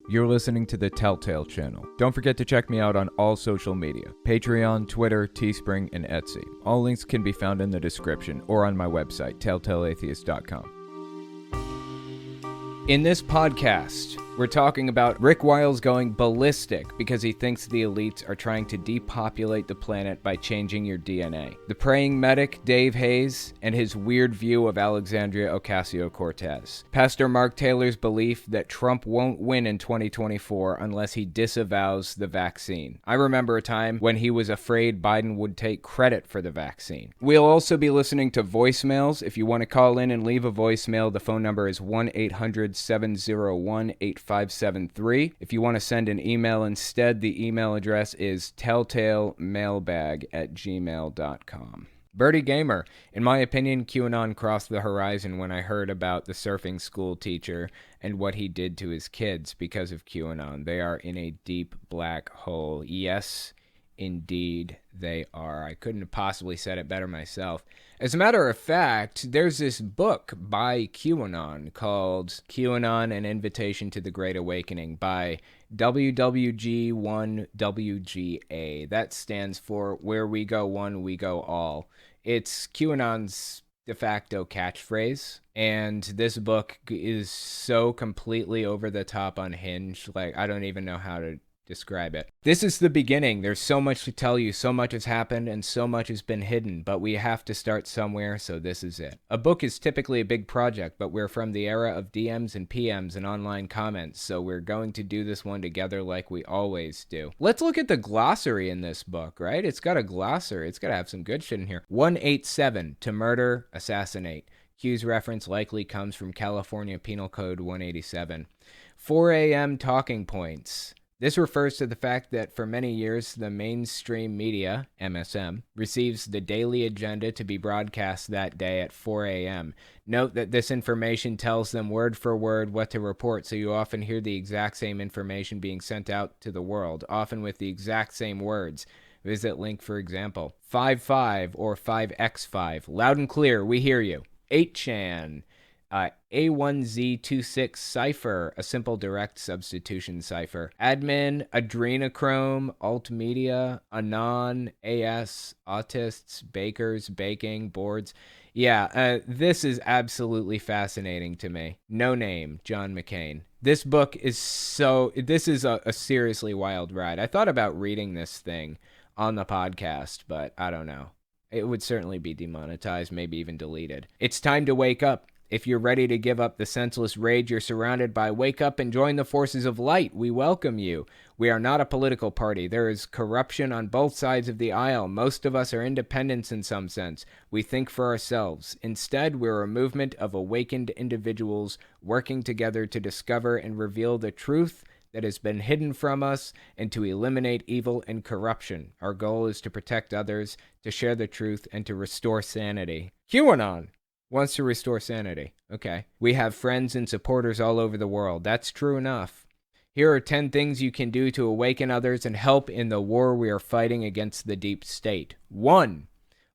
You're listening to the Telltale channel. Don't forget to check me out on all social media: Patreon, Twitter, Teespring, and Etsy. All links can be found in the description or on my website, telltaleatheist.com. In this podcast, we're talking about Rick Wiles going ballistic because he thinks the elites are trying to depopulate the planet by changing your DNA. The praying medic, Dave Hayes, and his weird view of Alexandria Ocasio-Cortez. Pastor Mark Taylor's belief that Trump won't win in 2024 unless he disavows the vaccine. I remember a time when he was afraid Biden would take credit for the vaccine. We'll also be listening to voicemails. If you want to call in and leave a voicemail, the phone number is 1-800-701-8573. If you want to send an email instead, the email address is telltalemailbag@gmail.com. Birdie Gamer, in my opinion, QAnon crossed the horizon when I heard about the surfing school teacher and what he did to his kids because of QAnon. They are in a deep black hole. Yes, indeed, they are. I couldn't have possibly said it better myself. As a matter of fact, there's this book by QAnon called QAnon: An Invitation to the Great Awakening by WWG1WGA. That stands for Where We Go One, We Go All. It's QAnon's de facto catchphrase, and this book is so completely over the top unhinged, like I don't even know how to describe it. This is the beginning. There's so much to tell you, so much has happened, and so much has been hidden, but we have to start somewhere, so this is it. A book is typically a big project, but we're from the era of DMs and PMs and online comments, so we're going to do this one together like we always do. Let's look at the glossary in this book, right? It's got a glossary. It's got to have some good shit in here. 187, to murder, assassinate. Q's reference likely comes from California Penal Code 187. 4 a.m. talking points. This refers to the fact that for many years, the mainstream media, MSM, receives the daily agenda to be broadcast that day at 4 a.m. Note that this information tells them word for word what to report, so you often hear the exact same information being sent out to the world, often with the exact same words. Visit link for example. 5-5 or 5x5. Loud and clear, we hear you. 8chan. A1Z26 cipher, a simple direct substitution cipher. Admin, adrenochrome, altmedia, anon, AS, autists, bakers, baking, boards. Yeah, this is absolutely fascinating to me. No name, John McCain. This book is this is a seriously wild ride. I thought about reading this thing on the podcast, but I don't know. It would certainly be demonetized, maybe even deleted. It's time to wake up. If you're ready to give up the senseless rage you're surrounded by, wake up and join the forces of light. We welcome you. We are not a political party. There is corruption on both sides of the aisle. Most of us are independents in some sense. We think for ourselves. Instead, we're a movement of awakened individuals working together to discover and reveal the truth that has been hidden from us and to eliminate evil and corruption. Our goal is to protect others, to share the truth, and to restore sanity. QAnon wants to restore sanity. Okay. We have friends and supporters all over the world. That's true enough. Here are 10 things you can do to awaken others and help in the war we are fighting against the deep state. 1.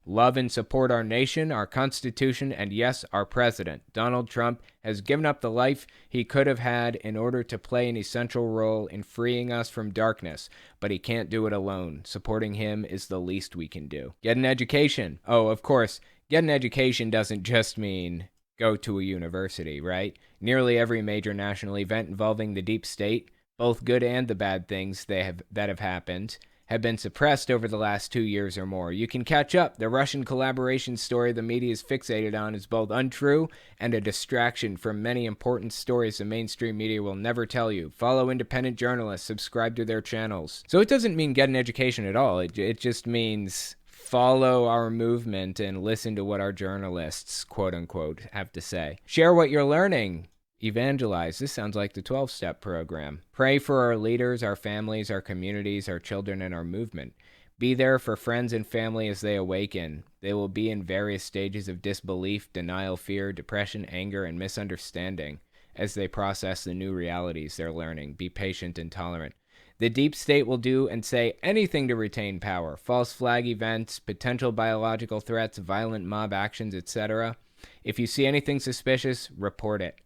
Love and support our nation, our Constitution, and yes, our president. Donald Trump has given up the life he could have had in order to play an essential role in freeing us from darkness, but he can't do it alone. Supporting him is the least we can do. Get an education. Oh, of course, get an education doesn't just mean go to a university, right? Nearly every major national event involving the deep state, both good and the bad things that have happened, have been suppressed over the last 2 years or more. You can catch up. The Russian collaboration story the media is fixated on is both untrue and a distraction from many important stories the mainstream media will never tell you. Follow independent journalists. Subscribe to their channels. So it doesn't mean get an education at all. It just means follow our movement and listen to what our journalists, quote unquote, have to say. Share what you're learning. Evangelize. This sounds like the 12-step program. Pray for our leaders, our families, our communities, our children, and our movement. Be there for friends and family as they awaken. They will be in various stages of disbelief, denial, fear, depression, anger, and misunderstanding as they process the new realities they're learning. Be patient and tolerant. The deep state will do and say anything to retain power. False flag events, potential biological threats, violent mob actions, etc. If you see anything suspicious, report it.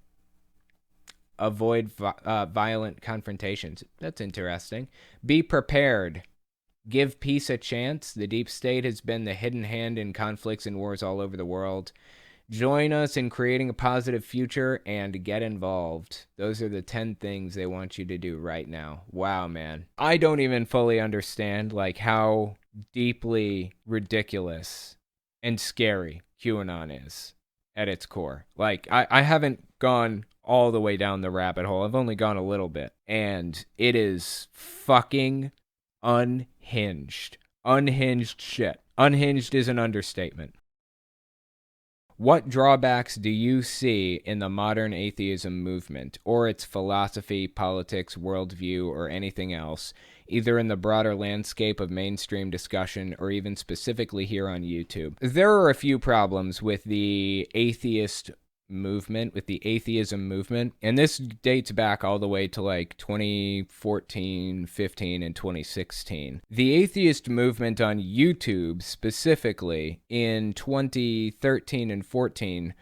avoid violent confrontations. That's interesting. Be prepared. Give peace a chance. The deep state has been the hidden hand in conflicts and wars all over the world. Join us in creating a positive future and get involved. Those are the 10 things they want you to do right now. Wow, man. I don't even fully understand like how deeply ridiculous and scary QAnon is at its core. Like, I haven't gone all the way down the rabbit hole. I've only gone a little bit. And it is fucking unhinged. Unhinged shit. Unhinged is an understatement. What drawbacks do you see in the modern atheism movement, or its philosophy, politics, worldview, or anything else, either in the broader landscape of mainstream discussion or even specifically here on YouTube? There are a few problems with the atheist movement, with the atheism movement, and this dates back all the way to like 2014, 15, and 2016. The atheist movement on YouTube specifically in 2013 and 14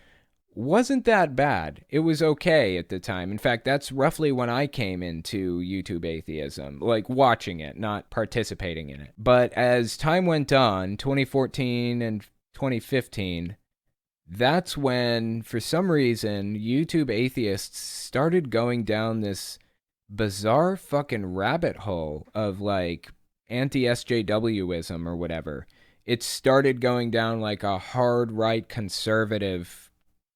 wasn't that bad. It was okay at the time. In fact, that's roughly when I came into YouTube atheism, like watching it, not participating in it. But as time went on, 2014 and 2015, that's when, for some reason, YouTube atheists started going down this bizarre fucking rabbit hole of, like, anti-SJWism or whatever. It started going down, like, a hard right conservative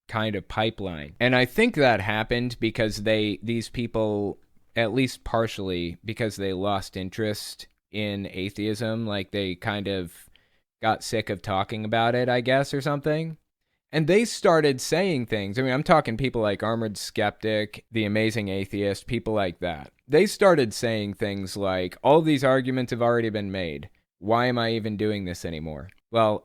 kind of pipeline. And I think that happened because these people, at least partially, because they lost interest in atheism. Like, they kind of got sick of talking about it, I guess, or something. And they started saying things. I mean, I'm talking people like Armored Skeptic, The Amazing Atheist, people like that. They started saying things like, all these arguments have already been made. Why am I even doing this anymore? Well,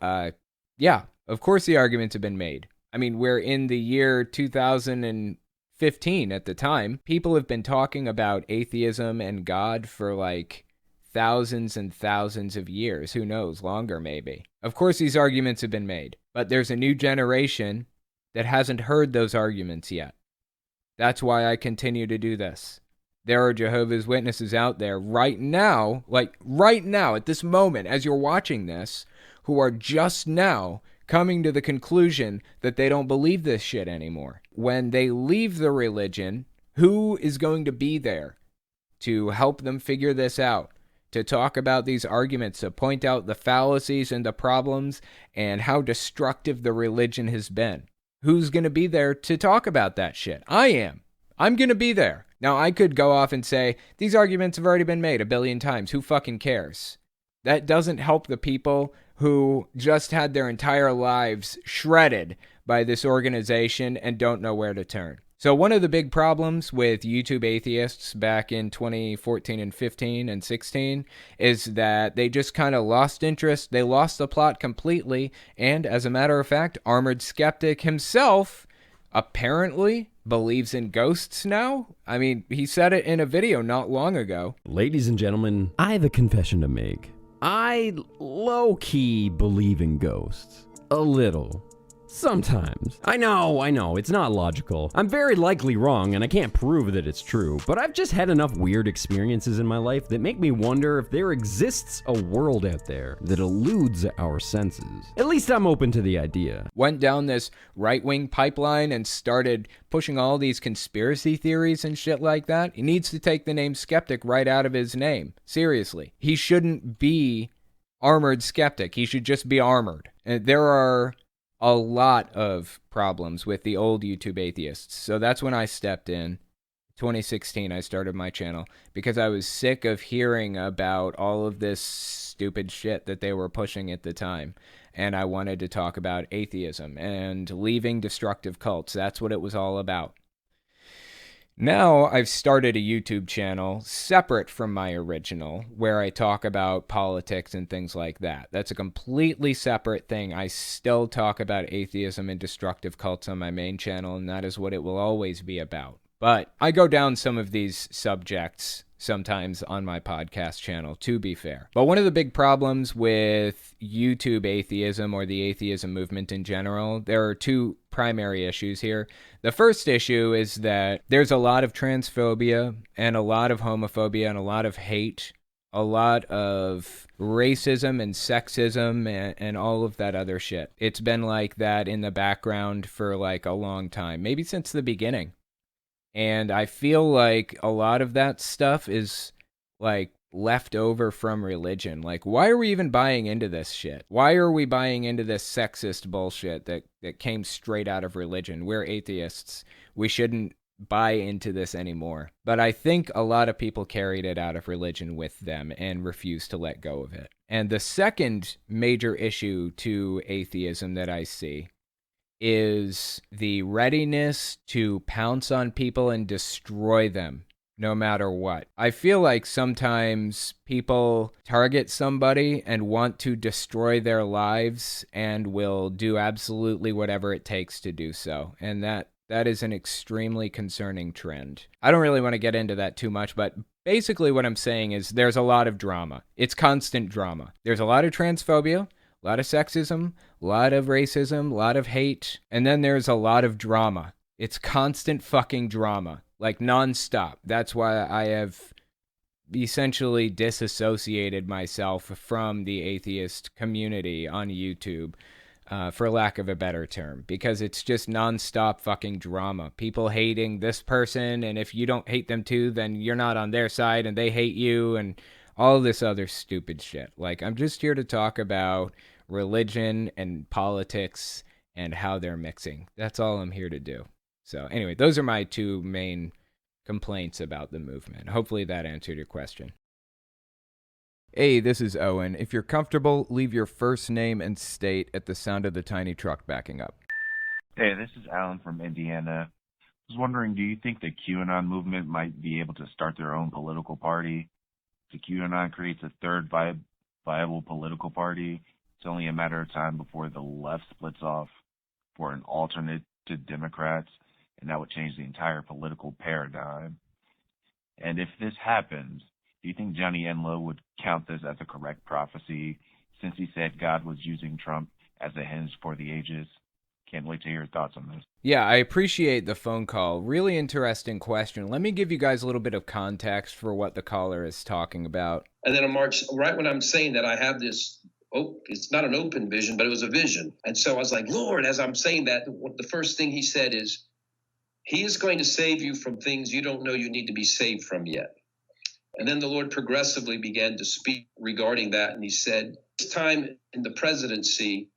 yeah, of course the arguments have been made. I mean, we're in the year 2015 at the time. People have been talking about atheism and God for like thousands and thousands of years. Who knows, longer maybe. Of course these arguments have been made. But there's a new generation that hasn't heard those arguments yet. That's why I continue to do this. There are Jehovah's Witnesses out there right now, like right now, at this moment, as you're watching this, who are just now coming to the conclusion that they don't believe this shit anymore. When they leave the religion, who is going to be there to help them figure this out? To talk about these arguments, to point out the fallacies and the problems and how destructive the religion has been. Who's going to be there to talk about that shit? I am. I'm going to be there. Now, I could go off and say, these arguments have already been made a billion times. Who fucking cares? That doesn't help the people who just had their entire lives shredded by this organization and don't know where to turn. So one of the big problems with YouTube atheists back in 2014 and 15 and 16 is that they just kind of lost interest. They lost the plot completely. And as a matter of fact, Armored Skeptic himself apparently believes in ghosts now. I mean, he said it in a video not long ago. Ladies and gentlemen, I have a confession to make. I low-key believe in ghosts. A little. Sometimes. I know, it's not logical. I'm very likely wrong, and I can't prove that it's true, but I've just had enough weird experiences in my life that make me wonder if there exists a world out there that eludes our senses. At least I'm open to the idea. Went down this right-wing pipeline and started pushing all these conspiracy theories and shit like that. He needs to take the name Skeptic right out of his name. Seriously. He shouldn't be Armored Skeptic. He should just be Armored. And there are a lot of problems with the old YouTube atheists. So that's when I stepped in. 2016, I started my channel because I was sick of hearing about all of this stupid shit that they were pushing at the time. And I wanted to talk about atheism and leaving destructive cults. That's what it was all about. Now I've started a YouTube channel separate from my original where I talk about politics and things like that. That's a completely separate thing. I still talk about atheism and destructive cults on my main channel, and that is what it will always be about. But I go down some of these subjects sometimes on my podcast channel, to be fair. But one of the big problems with YouTube atheism, or the atheism movement in general, there are two primary issues here. The first issue is that there's a lot of transphobia and a lot of homophobia and a lot of hate, a lot of racism and sexism and all of that other shit. It's been like that in the background for like a long time, maybe since the beginning. And I feel like a lot of that stuff is like left over from religion. Like, why are we even buying into this shit? Why are we buying into this sexist bullshit that came straight out of religion? We're atheists. We shouldn't buy into this anymore. But I think a lot of people carried it out of religion with them and refused to let go of it. And the second major issue to atheism that I see is the readiness to pounce on people and destroy them no matter what. I feel like sometimes people target somebody and want to destroy their lives and will do absolutely whatever it takes to do so. And that is an extremely concerning trend. I don't really want to get into that too much, but basically what I'm saying is there's a lot of drama. It's constant drama. There's a lot of transphobia, a lot of sexism, a lot of racism, a lot of hate, and then there's a lot of drama. It's constant fucking drama, like nonstop. That's why I have essentially disassociated myself from the atheist community on YouTube, for lack of a better term, because it's just nonstop fucking drama. People hating this person, and if you don't hate them too, then you're not on their side, and they hate you, and all this other stupid shit. Like, I'm just here to talk about religion and politics and how they're mixing. That's all I'm here to do. So anyway, those are my two main complaints about the movement. Hopefully that answered your question. Hey, this is Owen. If you're comfortable, leave your first name and state at the sound of the tiny truck backing up. Hey, this is Alan from Indiana. I was wondering, do you think the QAnon movement might be able to start their own political party? If QAnon creates a third viable political party, it's only a matter of time before the left splits off for an alternate to Democrats, and that would change the entire political paradigm. And if this happens, do you think Johnny Enlow would count this as a correct prophecy, since he said God was using Trump as a hinge for the ages? Can't wait to hear your thoughts on this. Yeah, I appreciate the phone call. Really interesting question. Let me give you guys a little bit of context for what the caller is talking about. And then in March, right when I'm saying that, I have this, it's not an open vision, but it was a vision. And so I was like, Lord, as I'm saying that, the first thing he said is, he is going to save you from things you don't know you need to be saved from yet. And then the Lord progressively began to speak regarding that. And he said, this time in the presidency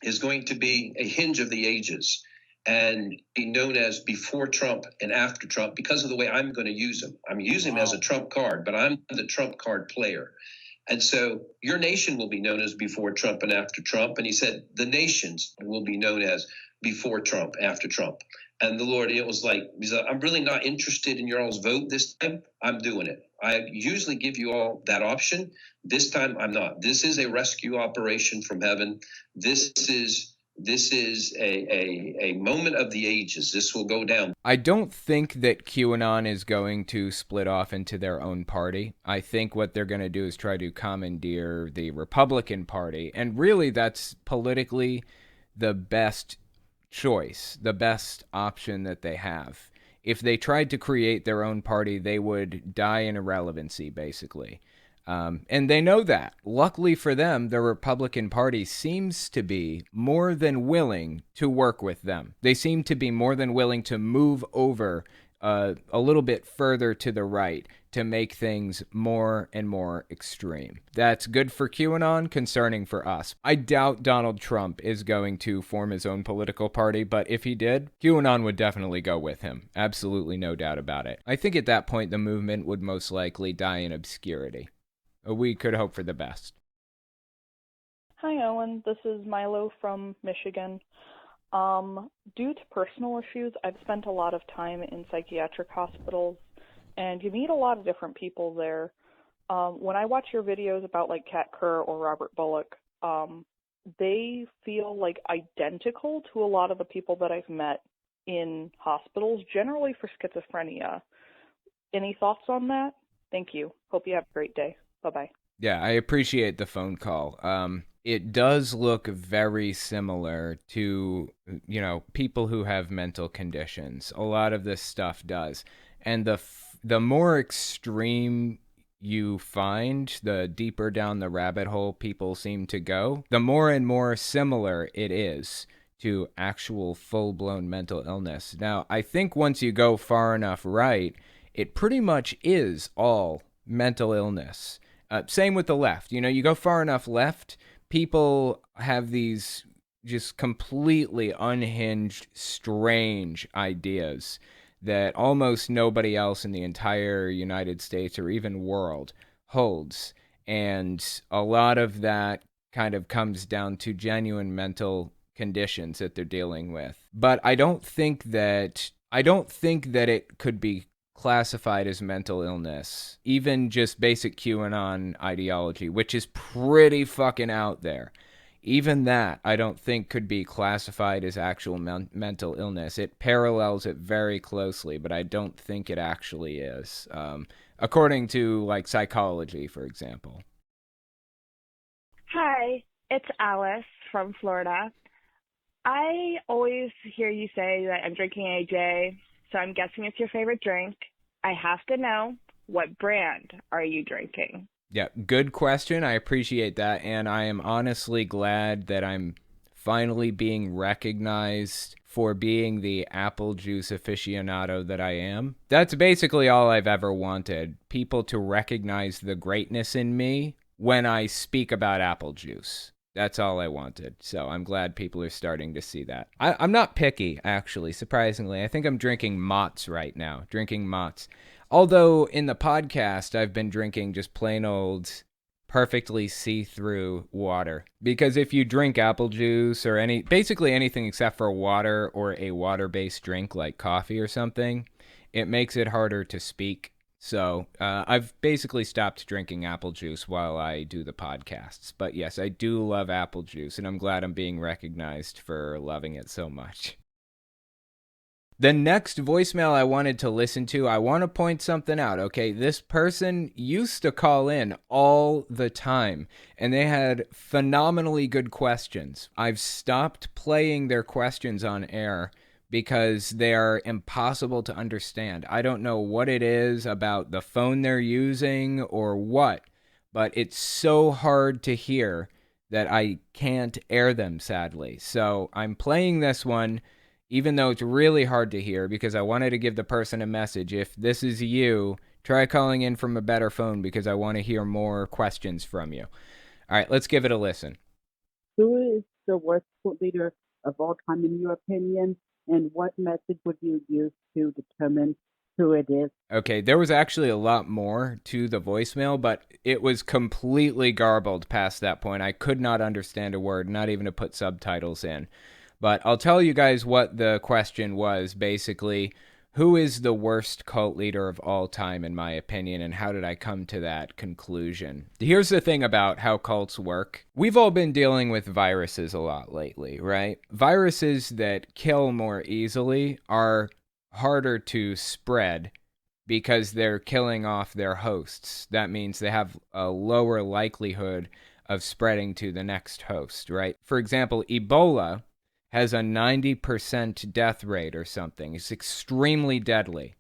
is going to be a hinge of the ages and be known as before Trump and after Trump because of the way I'm going to use him. I'm using him as a Trump card, but I'm the Trump card player. And so your nation will be known as before Trump and after Trump. And he said the nations will be known as before Trump, after Trump. And the Lord, it was like, I'm really not interested in your all's vote this time. I'm doing it. I usually give you all that option. This time I'm not. This is a rescue operation from heaven. This is a moment of the ages. This will go down. I don't think that QAnon is going to split off into their own party. I think what they're going to do is try to commandeer the Republican Party. And really, that's politically the best choice, the best option that they have. If they tried to create their own party, they would die in irrelevancy, basically. And they know that. Luckily for them, the Republican Party seems to be more than willing to work with them. They seem to be more than willing to move over a little bit further to the right to make things more and more extreme. That's good for QAnon, concerning for us. I doubt Donald Trump is going to form his own political party, but if he did, QAnon would definitely go with him. Absolutely no doubt about it. I think at that point, the movement would most likely die in obscurity. We could hope for the best. Hi, Owen. This is Milo from Michigan. Due to personal issues, I've spent a lot of time in psychiatric hospitals, and you meet a lot of different people there. When I watch your videos about like Kat Kerr or Robert Bullock, they feel like identical to a lot of the people that I've met in hospitals, generally for schizophrenia. Any thoughts on that? Thank you. Hope you have a great day. Bye-bye. Yeah, I appreciate the phone call. It does look very similar to, people who have mental conditions. A lot of this stuff does. And the more extreme you find, the deeper down the rabbit hole people seem to go, the more and more similar it is to actual full-blown mental illness. Now, I think once you go far enough right, it pretty much is all mental illness. Same with the left. You go far enough left, people have these just completely unhinged, strange ideas that almost nobody else in the entire United States or even world holds. And a lot of that kind of comes down to genuine mental conditions that they're dealing with. But I don't think that it could be classified as mental illness, even just basic QAnon ideology, which is pretty fucking out there. Even that, I don't think could be classified as actual mental illness. It parallels it very closely, but I don't think it actually is, according to, like, psychology, for example. Hi, it's Alice from Florida. I always hear you say that I'm drinking AJ, so I'm guessing it's your favorite drink. I have to know, what brand are you drinking? Yeah, good question. I appreciate that, and I am honestly glad that I'm finally being recognized for being the apple juice aficionado that I am. That's basically all I've ever wanted, people to recognize the greatness in me when I speak about apple juice. That's all I wanted. So I'm glad people are starting to see that. I'm not picky, actually, surprisingly. I think I'm drinking Mott's right now. Although in the podcast, I've been drinking just plain old, perfectly see-through water. Because if you drink apple juice or basically anything except for water or a water-based drink like coffee or something, it makes it harder to speak. So I've basically stopped drinking apple juice while I do the podcasts. But yes, I do love apple juice, and I'm glad I'm being recognized for loving it so much. The next voicemail I wanted to listen to, I want to point something out, okay? This person used to call in all the time, and they had phenomenally good questions. I've stopped playing their questions on air because they are impossible to understand. I don't know what it is about the phone they're using or what, but it's so hard to hear that I can't air them, sadly. So I'm playing this one, even though it's really hard to hear, because I wanted to give the person a message. If this is you, try calling in from a better phone, because I want to hear more questions from you. All right, let's give it a listen. Who is the worst leader of all time, in your opinion? And what method would you use to determine who it is? Okay, there was actually a lot more to the voicemail, but it was completely garbled past that point. I could not understand a word, not even to put subtitles in. But I'll tell you guys what the question was, basically. Who is the worst cult leader of all time, in my opinion, and how did I come to that conclusion? Here's the thing about how cults work. We've all been dealing with viruses a lot lately, right? Viruses that kill more easily are harder to spread because they're killing off their hosts. That means they have a lower likelihood of spreading to the next host, right? For example, Ebola has a 90% death rate or something. It's extremely deadly,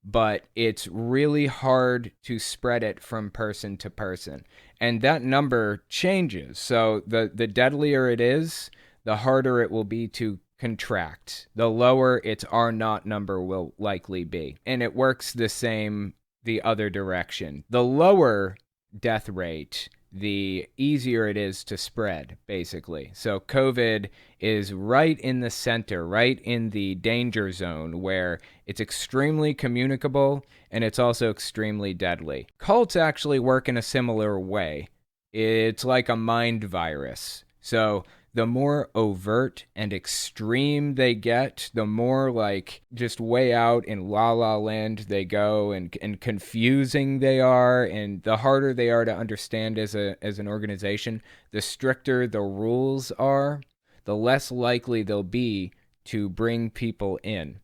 but it's really hard to spread it from person to person. And that number changes. So the deadlier it is, the harder it will be to contract. The lower its R naught number will likely be. And it works the same the other direction. The lower death rate, the easier it is to spread, basically. So COVID is right in the center, right in the danger zone, where it's extremely communicable and it's also extremely deadly. Cults actually work in a similar way. It's like a mind virus. So the more overt and extreme they get, the more like just way out in la la land they go, and confusing they are, and the harder they are to understand as an organization, the stricter the rules are, the less likely they'll be to bring people in.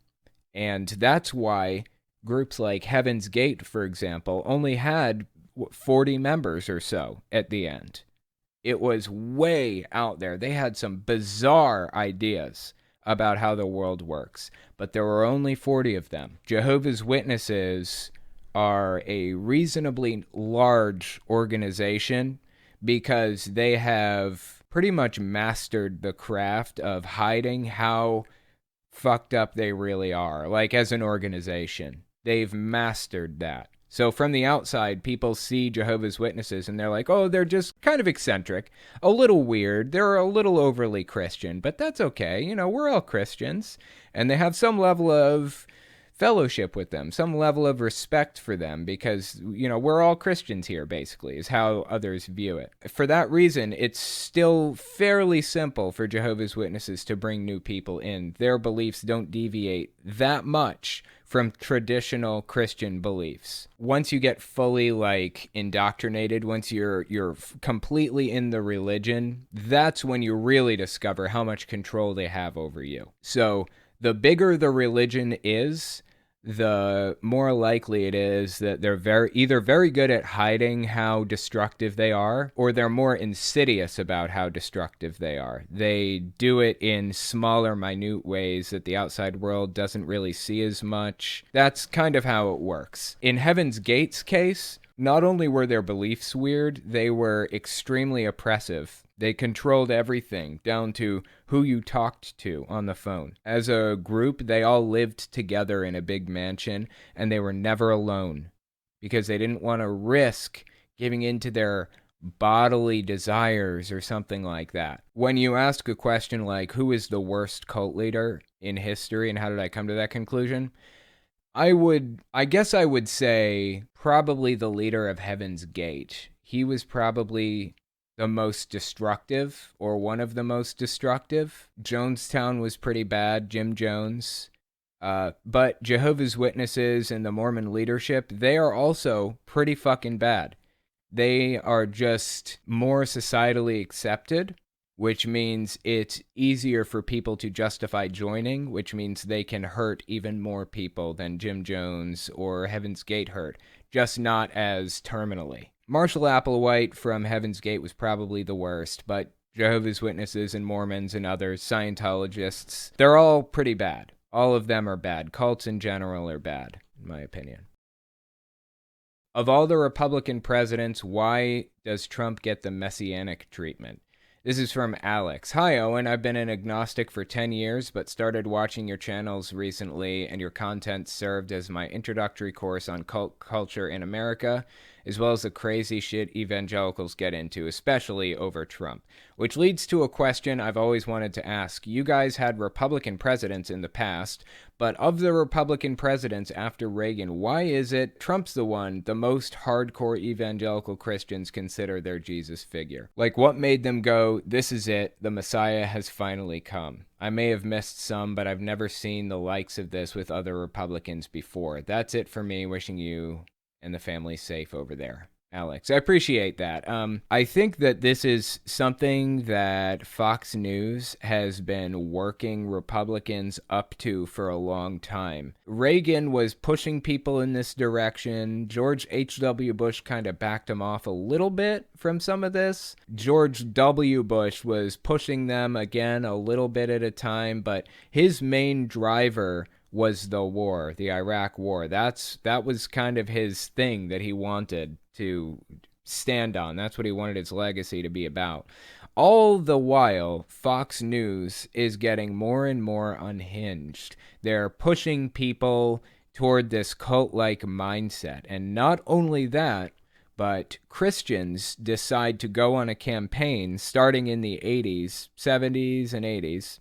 And that's why Groups like Heaven's Gate, for example, only had 40 members or so at the end. It was way out there. They had some bizarre ideas about how the world works, but there were only 40 of them. Jehovah's Witnesses are a reasonably large organization because they have pretty much mastered the craft of hiding how fucked up they really are. Like, as an organization, they've mastered that. So from the outside, people see Jehovah's Witnesses and they're like, oh, they're just kind of eccentric, a little weird, they're a little overly Christian, but that's okay. You know, we're all Christians. And they have some level of fellowship with them, some level of respect for them, because, you know, we're all Christians here, basically, is how others view it. For that reason, it's still fairly simple for Jehovah's Witnesses to bring new people in. Their beliefs don't deviate that much from traditional Christian beliefs. Once you get fully indoctrinated, once you're completely in the religion, that's when you really discover how much control they have over you. So the bigger the religion is, the more likely it is that they're either very good at hiding how destructive they are, or they're more insidious about how destructive they are. They do it in smaller, minute ways that the outside world doesn't really see as much. That's kind of how it works. In Heaven's Gate's case, not only were their beliefs weird, they were extremely oppressive. They controlled everything, down to who you talked to on the phone. As a group, they all lived together in a big mansion, and they were never alone, because they didn't want to risk giving in to their bodily desires or something like that. When you ask a question like, who is the worst cult leader in history, and how did I come to that conclusion? I guess I would say probably the leader of Heaven's Gate. He was probably the most destructive, or one of the most destructive. Jonestown was pretty bad, Jim Jones. But Jehovah's Witnesses and the Mormon leadership, they are also pretty fucking bad. They are just more societally accepted, which means it's easier for people to justify joining, which means they can hurt even more people than Jim Jones or Heaven's Gate hurt, just not as terminally. Marshall Applewhite from Heaven's Gate was probably the worst, but Jehovah's Witnesses and Mormons and others, Scientologists, they're all pretty bad. All of them are bad. Cults in general are bad, in my opinion. Of all the Republican presidents, why does Trump get the messianic treatment? This is from Alex. Hi, Owen. I've been an agnostic for 10 years, but started watching your channels recently, and your content served as my introductory course on cult culture in America, as well as the crazy shit evangelicals get into, especially over Trump. Which leads to a question I've always wanted to ask. You guys had Republican presidents in the past, but of the Republican presidents after Reagan, why is it Trump's the one the most hardcore evangelical Christians consider their Jesus figure? Like, what made them go, this is it, the Messiah has finally come? I may have missed some, but I've never seen the likes of this with other Republicans before. That's it for me. Wishing you and the family safe over there. Alex, I appreciate that. I think that this is something that Fox News has been working Republicans up to for a long time. Reagan was pushing people in this direction. George H.W. Bush kind of backed him off a little bit from some of this. George W. Bush was pushing them again a little bit at a time, but his main driver was the war, the Iraq war. That was kind of his thing that he wanted to stand on. That's what he wanted his legacy to be about. All the while, Fox News is getting more and more unhinged. They're pushing people toward this cult-like mindset. And not only that, but Christians decide to go on a campaign starting in the 80s, 70s, and 80s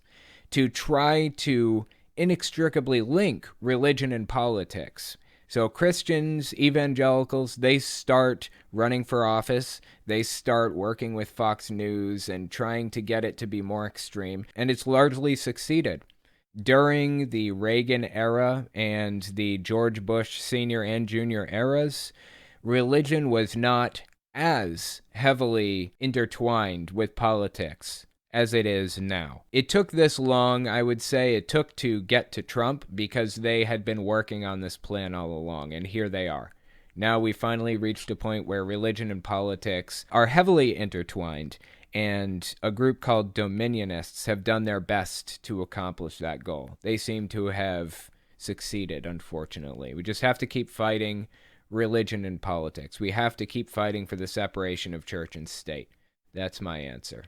to try to inextricably link religion and politics. So Christians, evangelicals, they start running for office. They start working with Fox News and trying to get it to be more extreme. And it's largely succeeded. During the Reagan era and the George Bush Sr. and Jr. eras, religion was not as heavily intertwined with politics as it is now. It took this long, I would say, it took to get to Trump because they had been working on this plan all along, and here they are. Now we finally reached a point where religion and politics are heavily intertwined, and a group called Dominionists have done their best to accomplish that goal. They seem to have succeeded, unfortunately. We just have to keep fighting religion and politics. We have to keep fighting for the separation of church and state. That's my answer.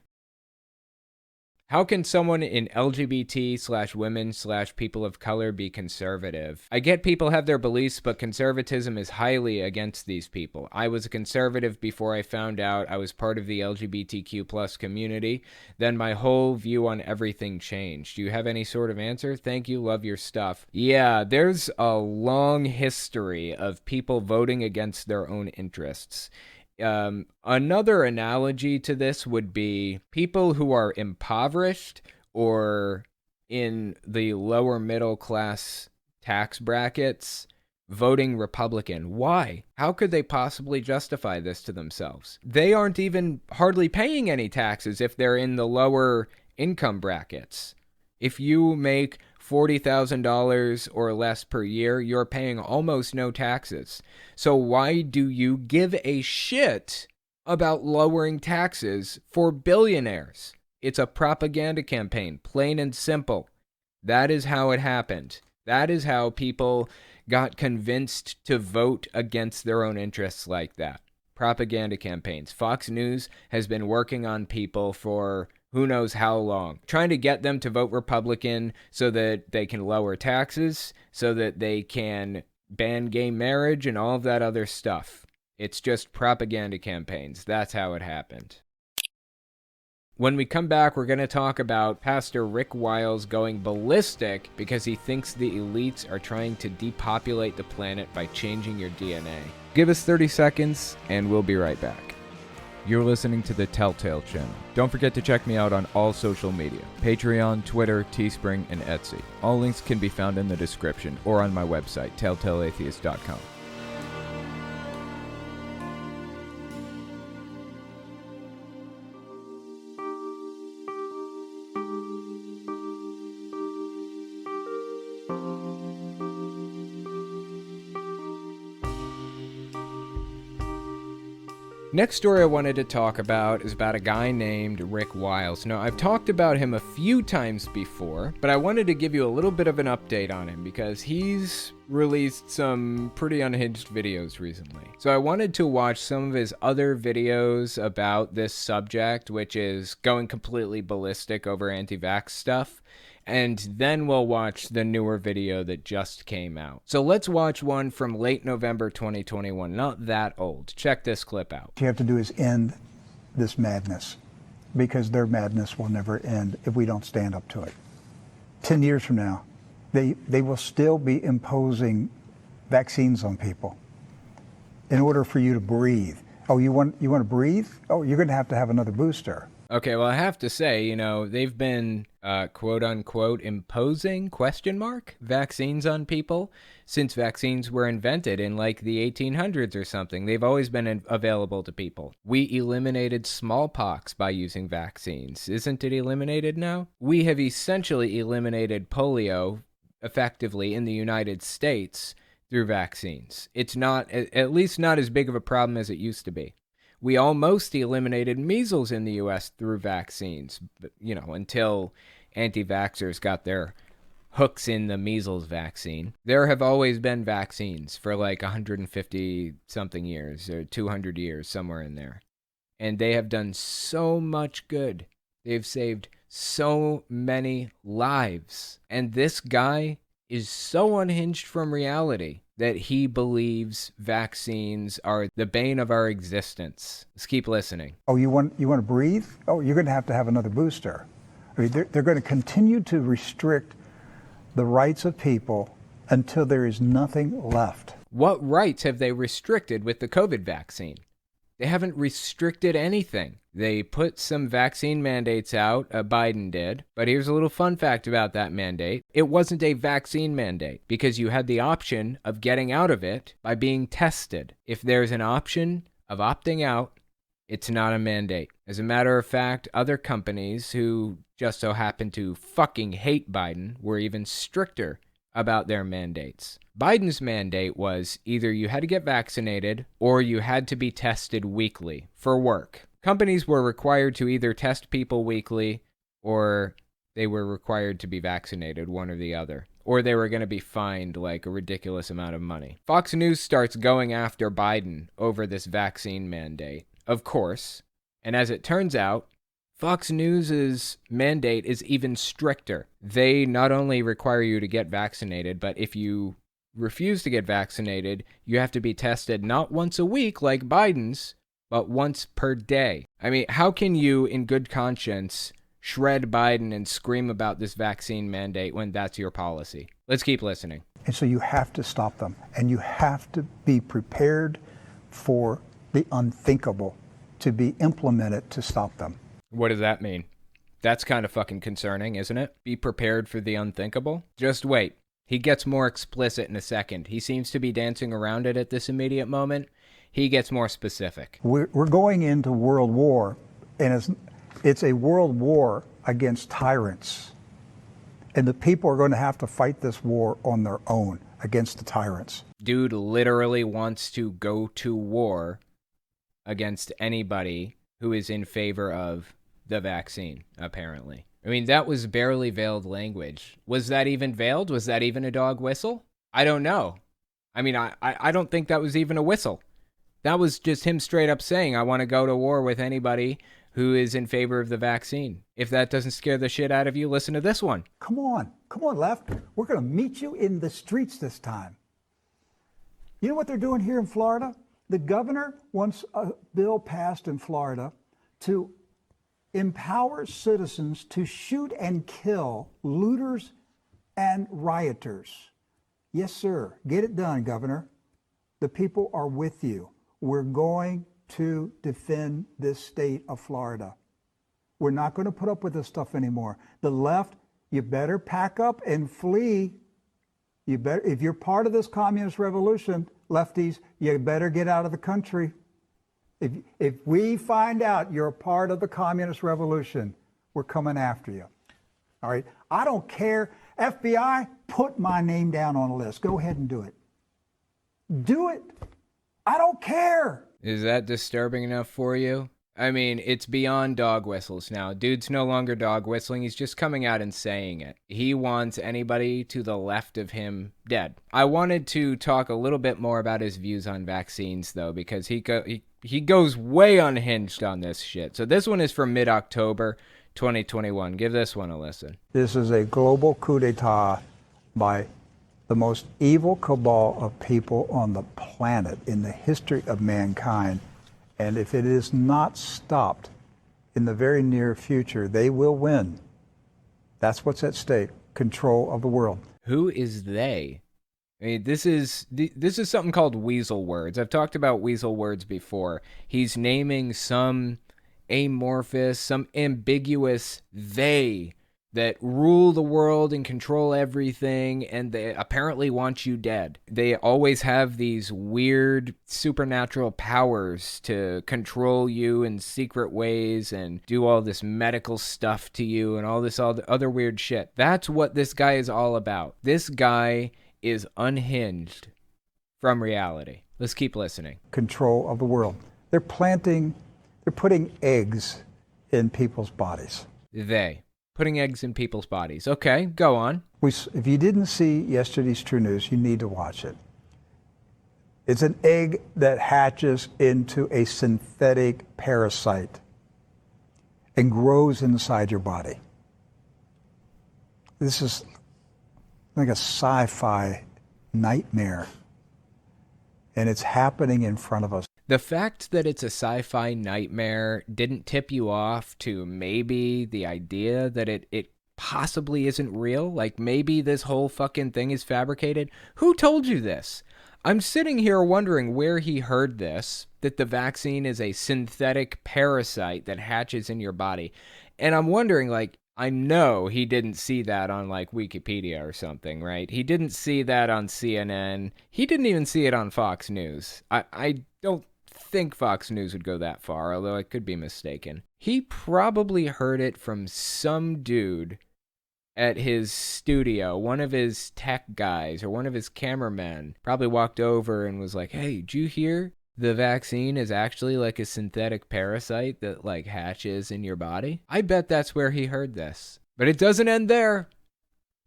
How can someone in LGBT/women/people of color be conservative? I get people have their beliefs, but conservatism is highly against these people. I was a conservative before I found out I was part of the LGBTQ+ community. Then my whole view on everything changed. Do you have any sort of answer? Thank you. Love your stuff. Yeah, there's a long history of people voting against their own interests. Another analogy to this would be people who are impoverished or in the lower middle class tax brackets voting Republican. Why? How could they possibly justify this to themselves? They aren't even hardly paying any taxes if they're in the lower income brackets. If you make $40,000 or less per year, you're paying almost no taxes. So why do you give a shit about lowering taxes for billionaires? It's a propaganda campaign, plain and simple. That is how it happened. That is how people got convinced to vote against their own interests like that. Propaganda campaigns. Fox News has been working on people for who knows how long, trying to get them to vote Republican so that they can lower taxes, so that they can ban gay marriage and all of that other stuff. It's just propaganda campaigns. That's how it happened. When we come back, we're going to talk about Pastor Rick Wiles going ballistic because he thinks the elites are trying to depopulate the planet by changing your DNA. Give us 30 seconds, and we'll be right back. You're listening to the Telltale Channel. Don't forget to check me out on all social media: Patreon, Twitter, Teespring, and Etsy. All links can be found in the description or on my website, telltaleatheist.com. Next story I wanted to talk about is about a guy named Rick Wiles. Now, I've talked about him a few times before, but I wanted to give you a little bit of an update on him because he's released some pretty unhinged videos recently. So I wanted to watch some of his other videos about this subject, which is going completely ballistic over anti-vax stuff. And then we'll watch the newer video that just came out. So let's watch one from late November 2021, not that old. Check this clip out. What you have to do is end this madness, because their madness will never end if we don't stand up to it. 10 years from now, they will still be imposing vaccines on people in order for you to breathe. Oh, you want to breathe? Oh, you're going to have another booster. Okay, well, I have to say, they've been, quote-unquote, imposing, vaccines on people since vaccines were invented in, like, the 1800s or something. They've always been available to people. We eliminated smallpox by using vaccines. Isn't it eliminated now? We have essentially eliminated polio, effectively, in the United States through vaccines. It's not, at least not as big of a problem as it used to be. We almost eliminated measles in the U.S. through vaccines, but, until anti-vaxxers got their hooks in the measles vaccine. There have always been vaccines for like 150-something years, or 200 years, somewhere in there. And they have done so much good. They've saved so many lives. And this guy is so unhinged from reality that he believes vaccines are the bane of our existence. Let's keep listening. Oh, you want to breathe? Oh, you're going to have another booster. I mean, they're going to continue to restrict the rights of people until there is nothing left. What rights have they restricted with the COVID vaccine? They haven't restricted anything. They put some vaccine mandates out, Biden did, but here's a little fun fact about that mandate. It wasn't a vaccine mandate because you had the option of getting out of it by being tested. If there's an option of opting out, It's not a mandate. As a matter of fact, other companies who just so happen to fucking hate Biden were even stricter about their mandates. Biden's mandate was either you had to get vaccinated or you had to be tested weekly for work. Companies were required to either test people weekly or they were required to be vaccinated, one or the other. Or they were going to be fined like a ridiculous amount of money. Fox News starts going after Biden over this vaccine mandate, of course. And as it turns out, Fox News' mandate is even stricter. They not only require you to get vaccinated, but if you refuse to get vaccinated, you have to be tested not once a week like Biden's, but once per day. I mean, how can you, in good conscience, shred Biden and scream about this vaccine mandate when that's your policy? Let's keep listening. And so you have to stop them, and you have to be prepared for the unthinkable to be implemented to stop them. What does that mean? That's kind of fucking concerning, isn't it? Be prepared for the unthinkable? Just wait. He gets more explicit in a second. He seems to be dancing around it at this immediate moment. He gets more specific. We're going into World War, and it's a world war against tyrants. And the people are going to have to fight this war on their own against the tyrants. Dude literally wants to go to war against anybody who is in favor of the vaccine, apparently. I mean, that was barely veiled language. Was that even veiled? Was that even a dog whistle? I don't know. I mean, I don't think that was even a whistle. That was just him straight up saying, I want to go to war with anybody who is in favor of the vaccine. If that doesn't scare the shit out of you, listen to this one. Come on, left. We're going to meet you in the streets this time. You know what they're doing here in Florida? The governor wants a bill passed in Florida to empower citizens to shoot and kill looters and rioters. Yes, sir. Get it done, Governor. The people are with you. We're going to defend this state of Florida. We're not going to put up with this stuff anymore. The left, you better pack up and flee. You better, if you're part of this communist revolution, lefties, you better get out of the country. If we find out you're a part of the communist revolution, we're coming after you. All right? I don't care. FBI, put my name down on a list. Go ahead and do it. Do it. I don't care. Is that disturbing enough for you? I mean, it's beyond dog whistles now. Dude's no longer dog whistling. He's just coming out and saying it. He wants anybody to the left of him dead. I wanted to talk a little bit more about his views on vaccines, though, because he goes way unhinged on this shit. So this one is from mid-October 2021. Give this one a listen. This is a global coup d'etat by the most evil cabal of people on the planet in the history of mankind. And if it is not stopped in the very near future, they will win. That's what's at stake, control of the world. Who is they? I mean, this is something called weasel words. I've talked about weasel words before. He's naming some amorphous, some ambiguous they that rule the world and control everything, and they apparently want you dead. They always have these weird supernatural powers to control you in secret ways and do all this medical stuff to you and all this other weird shit. That's what this guy is all about. This guy is unhinged from reality. Let's keep listening. Control of the world. They're putting eggs in people's bodies. Putting eggs in people's bodies. Okay, go on. If you didn't see yesterday's True News, you need to watch it. It's an egg that hatches into a synthetic parasite and grows inside your body. This is like a sci-fi nightmare, and it's happening in front of us. The fact that it's a sci-fi nightmare didn't tip you off to maybe the idea that it possibly isn't real? Like maybe this whole fucking thing is fabricated? Who told you this? I'm sitting here wondering where he heard this, that the vaccine is a synthetic parasite that hatches in your body. And I'm wondering, like, I know he didn't see that on, like, Wikipedia or something, right? He didn't see that on CNN. He didn't even see it on Fox News. I don't think Fox News would go that far, although I could be mistaken. He probably heard it from some dude at his studio. One of his tech guys or one of his cameramen probably walked over and was like, hey, did you hear the vaccine is actually like a synthetic parasite that like hatches in your body? I bet that's where he heard this. But it doesn't end there.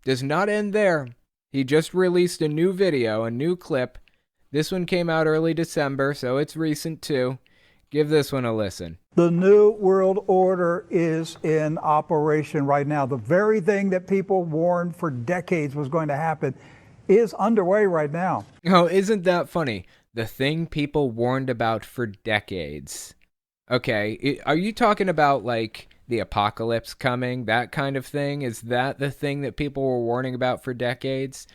Does not end there. He just released a new video, a new clip. This one came out early December, so it's recent too. Give this one a listen. The New World Order is in operation right now. The very thing that people warned for decades was going to happen is underway right now. Oh, isn't that funny? The thing people warned about for decades. Okay, are you talking about like the apocalypse coming, that kind of thing? Is that the thing that people were warning about for decades?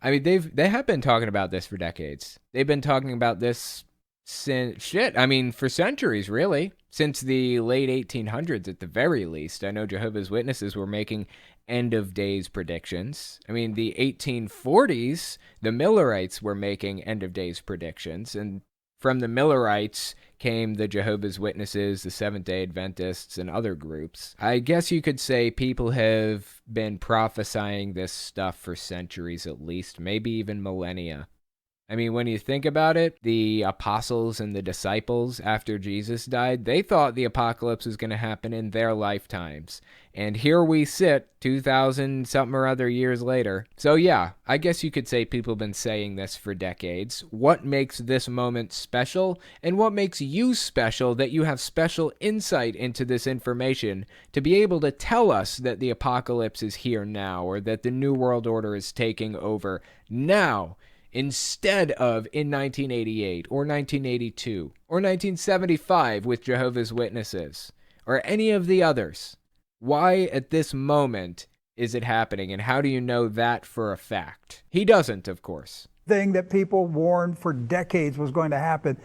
I mean, they have been talking about this for decades. They've been talking about this for centuries, really. Since the late 1800s at the very least. I know Jehovah's Witnesses were making end of days predictions. I mean, the 1840s, the Millerites were making end of days predictions, and from the Millerites came the Jehovah's Witnesses, the Seventh-day Adventists, and other groups. I guess you could say people have been prophesying this stuff for centuries at least, maybe even millennia. I mean, when you think about it, the apostles and the disciples after Jesus died, they thought the apocalypse was going to happen in their lifetimes. And here we sit 2,000 something or other years later. So yeah, I guess you could say people have been saying this for decades. What makes this moment special? And what makes you special that you have special insight into this information to be able to tell us that the apocalypse is here now, or that the New World Order is taking over now, instead of in 1988 or 1982 or 1975 with Jehovah's Witnesses or any of the others? Why at this moment is it happening, and how do you know that for a fact? He doesn't, of course. Thing that people warned for decades was going to happen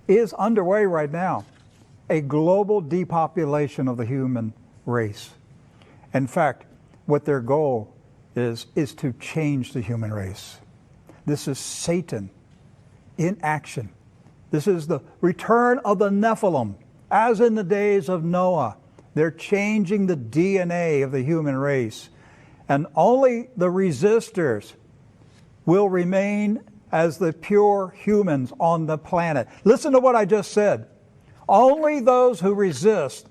is underway right now. A global depopulation of the human race. In fact, what their goal is to change the human race. This is Satan in action. This is the return of the Nephilim, as in the days of Noah. They're changing the DNA of the human race. And only the resistors will remain as the pure humans on the planet. Listen to what I just said. Only those who resist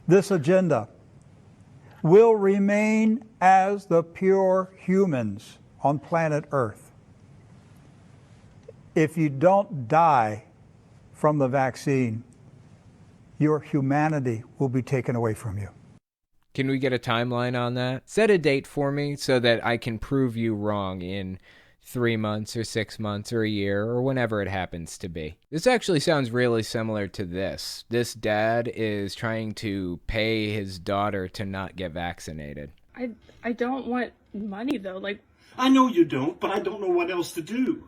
this agenda will remain as the pure humans on planet Earth. If you don't die from the vaccine, your humanity will be taken away from you. Can we get a timeline on that? Set a date for me so that I can prove you wrong in 3 months or 6 months or a year or whenever it happens to be. This actually sounds really similar to this. This dad is trying to pay his daughter to not get vaccinated. I don't want money though. Like, I know you don't, but I don't know what else to do.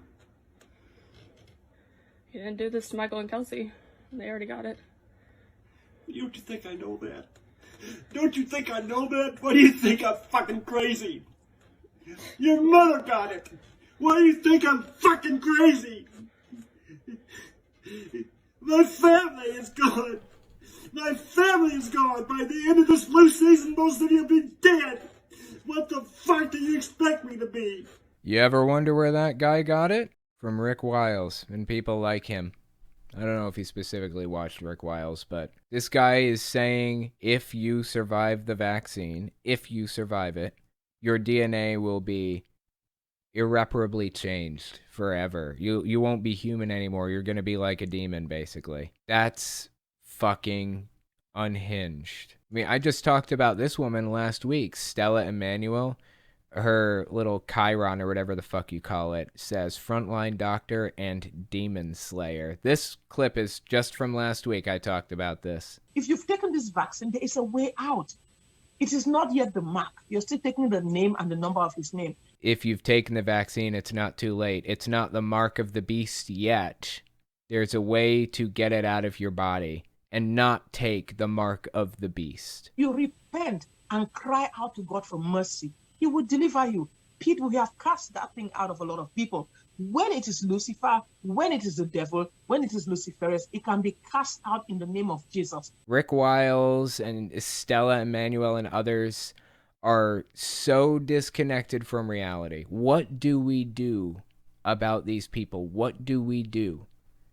You didn't do this to Michael and Kelsey. They already got it. Don't you think I know that? Don't you think I know that? What do you think? I'm fucking crazy. Your mother got it. Why do you think I'm fucking crazy? My family is gone. My family is gone. By the end of this flu season, most of you will be dead. What the fuck do you expect me to be? You ever wonder where that guy got it? From Rick Wiles and people like him. I don't know if he specifically watched Rick Wiles, but this guy is saying if you survive the vaccine, if you survive it, your DNA will be irreparably changed forever. You won't be human anymore. You're going to be like a demon, basically. That's fucking unhinged. I mean, I just talked about this woman last week, Stella Emanuel. Her little Chiron or whatever the fuck you call it says frontline doctor and demon slayer. This clip is just from last week. I talked about this. If you've taken this vaccine, there is a way out. It is not yet the mark. You're still taking the name and the number of his name. If you've taken the vaccine, it's not too late. It's not the mark of the beast yet. There's a way to get it out of your body and not take the mark of the beast. You repent and cry out to God for mercy. He will deliver you. People, we have cast that thing out of a lot of people. when it is Lucifer, when it is the devil, when it is Luciferus, it can be cast out in the name of Jesus. Rick Wiles and Stella Emanuel and others are so disconnected from reality. What do we do about these people? What do we do?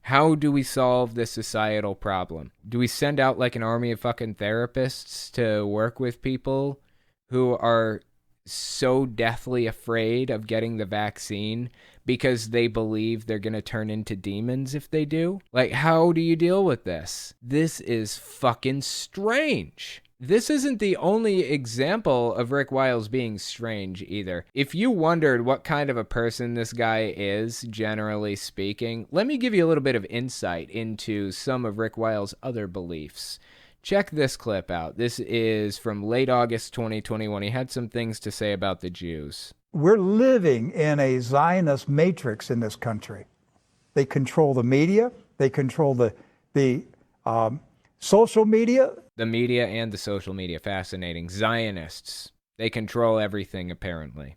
How do we solve this societal problem? Do we send out like an army of fucking therapists to work with people who are so deathly afraid of getting the vaccine because they believe they're going to turn into demons if they do? Like, how do you deal with this? This is fucking strange. This isn't the only example of Rick Wiles being strange either. If you wondered what kind of a person this guy is, generally speaking, let me give you a little bit of insight into some of Rick Wiles' other beliefs. Check this clip out. This is from late August 2021. He had some things to say about the Jews. We're living in a Zionist matrix in this country. They control the media. They control the social media. The media and the social media. Fascinating. Zionists. They control everything, apparently.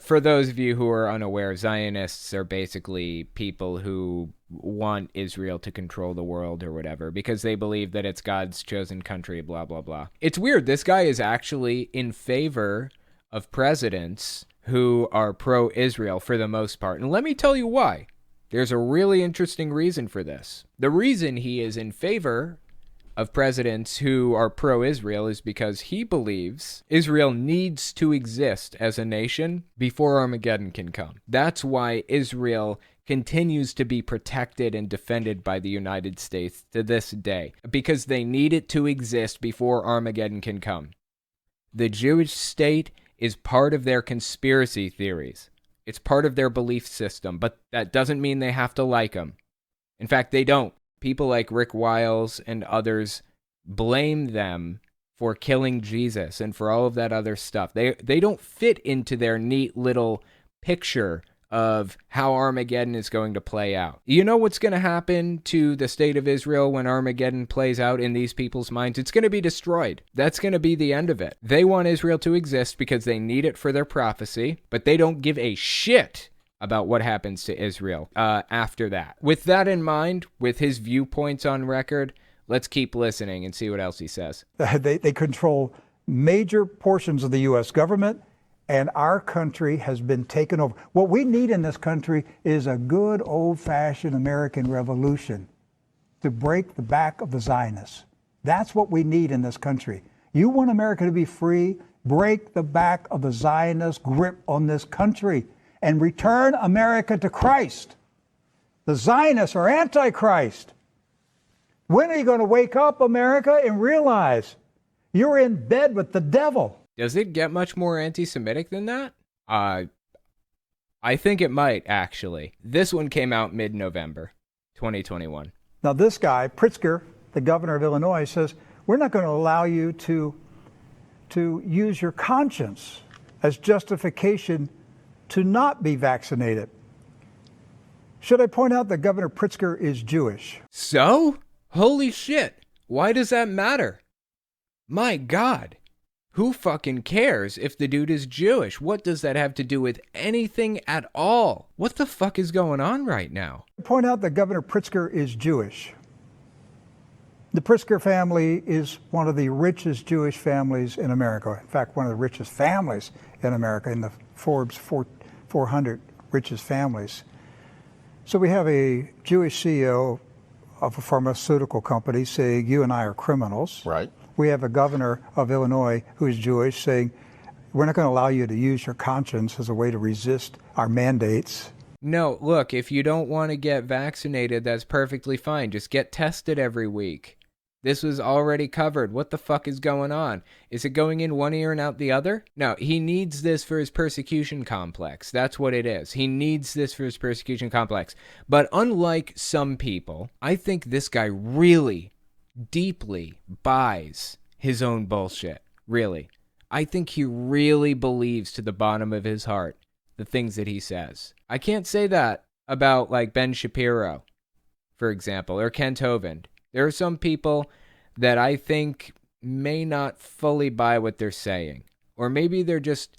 For those of you who are unaware, Zionists are basically people who want Israel to control the world or whatever because they believe that it's God's chosen country, blah, blah, blah. It's weird. This guy is actually in favor of presidents who are pro-Israel for the most part. And let me tell you why. There's a really interesting reason for this. The reason he is in favor of presidents who are pro-Israel is because he believes Israel needs to exist as a nation before Armageddon can come. That's why Israel continues to be protected and defended by the United States to this day, because they need it to exist before Armageddon can come. The Jewish state is part of their conspiracy theories. It's part of their belief system, but that doesn't mean they have to like them. In fact, they don't. People like Rick Wiles and others blame them for killing Jesus and for all of that other stuff. They don't fit into their neat little picture of how Armageddon is going to play out. You know what's going to happen to the state of Israel when Armageddon plays out in these people's minds? It's going to be destroyed. That's going to be the end of it. They want Israel to exist because they need it for their prophecy, but they don't give a shit about what happens to Israel after that. With that in mind, with his viewpoints on record, let's keep listening and see what else he says. They control major portions of the U.S. government, and our country has been taken over. What we need in this country is a good old-fashioned American revolution to break the back of the Zionists. That's what we need in this country. You want America to be free? Break the back of the Zionist grip on this country and return America to Christ. The Zionists are antichrist. When are you going to wake up, America, and realize you're in bed with the devil? Does it get much more anti-Semitic than that? I think it might, actually. This one came out mid-November 2021. Now this guy, Pritzker, the governor of Illinois, says, we're not going to allow you to use your conscience as justification to not be vaccinated. Should I point out that Governor Pritzker is Jewish? So? Holy shit. Why does that matter? My God. Who fucking cares if the dude is Jewish? What does that have to do with anything at all? What the fuck is going on right now? Point out that Governor Pritzker is Jewish. The Pritzker family is one of the richest Jewish families in America. In fact, one of the richest families in America in the Forbes 400 richest families. So we have a Jewish CEO of a pharmaceutical company saying, you and I are criminals. Right. We have a governor of Illinois who is Jewish saying, we're not going to allow you to use your conscience as a way to resist our mandates. No, look, if you don't want to get vaccinated, that's perfectly fine. Just get tested every week. This was already covered. What the fuck is going on? Is it going in one ear and out the other? No, he needs this for his persecution complex. That's what it is. He needs this for his persecution complex. But unlike some people, I think this guy really deeply buys his own bullshit. Really. I think he really believes to the bottom of his heart the things that he says. I can't say that about like Ben Shapiro, for example, or Kent Hovind. There are some people that I think may not fully buy what they're saying. Or maybe they're just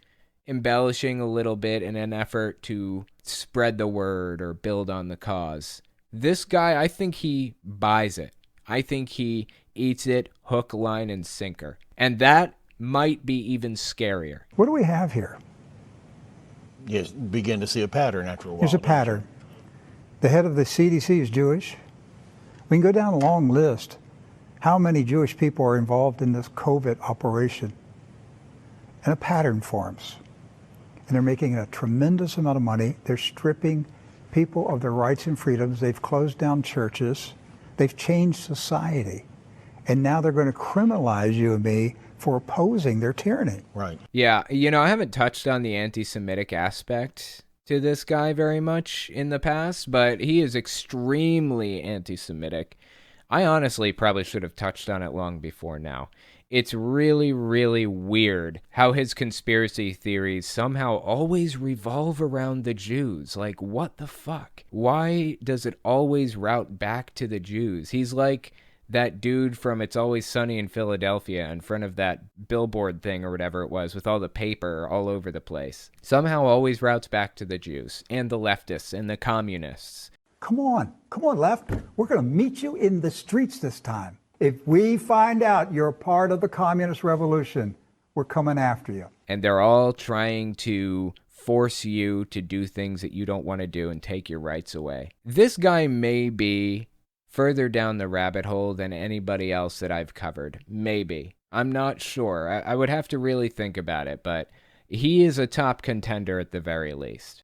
embellishing a little bit in an effort to spread the word or build on the cause. This guy, I think he buys it. I think he eats it hook, line, and sinker. And that might be even scarier. What do we have here? Yes, begin to see a pattern after a while. There's a pattern. The head of the CDC is Jewish. We can go down a long list. How many Jewish people are involved in this COVID operation? And a pattern forms. And they're making a tremendous amount of money. They're stripping people of their rights and freedoms. They've closed down churches. They've changed society. And now they're going to criminalize you and me for opposing their tyranny. Right. Yeah, you know, I haven't touched on the anti-Semitic aspect to this guy very much in the past, but he is extremely anti-Semitic. I honestly probably should have touched on it long before now. It's really, really weird how his conspiracy theories somehow always revolve around the Jews. Like, what the fuck? Why does it always route back to the Jews? He's like that dude from It's Always Sunny in Philadelphia in front of that billboard thing or whatever it was with all the paper all over the place. Somehow always routes back to the Jews and the leftists and the communists. Come on, left. We're going to meet you in the streets this time. If we find out you're a part of the communist revolution, we're coming after you. And they're all trying to force you to do things that you don't want to do and take your rights away. This guy may be further down the rabbit hole than anybody else that I've covered. Maybe. I'm not sure. I would have to really think about it, but he is a top contender at the very least.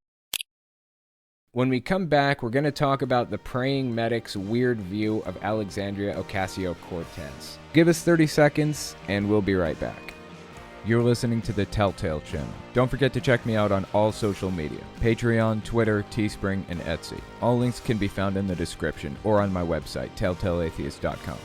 When we come back, we're going to talk about the praying medic's weird view of Alexandria Ocasio-Cortez. Give us 30 seconds, and we'll be right back. You're listening to the Telltale Channel. Don't forget to check me out on all social media: Patreon, Twitter, Teespring, and Etsy. All links can be found in the description or on my website, telltaleatheist.com.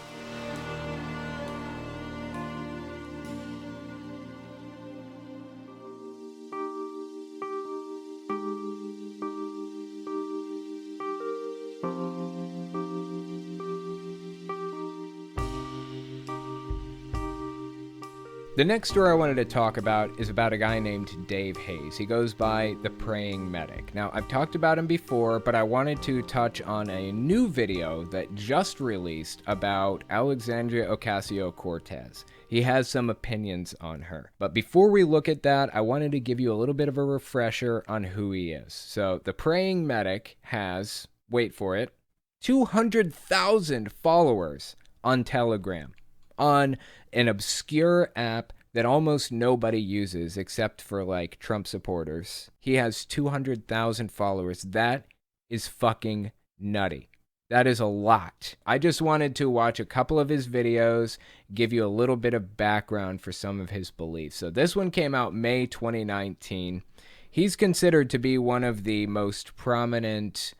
The next story I wanted to talk about is about a guy named Dave Hayes. He goes by the Praying Medic. Now, I've talked about him before, but I wanted to touch on a new video that just released about Alexandria Ocasio-Cortez. He has some opinions on her. But before we look at that, I wanted to give you a little bit of a refresher on who he is. So, the Praying Medic has, wait for it, 200,000 followers on Telegram, on an obscure app that almost nobody uses except for like Trump supporters. He has 200,000 followers. That is fucking nutty. That is a lot. I just wanted to watch a couple of his videos, give you a little bit of background for some of his beliefs. So this one came out May 2019. He's considered to be one of the most prominent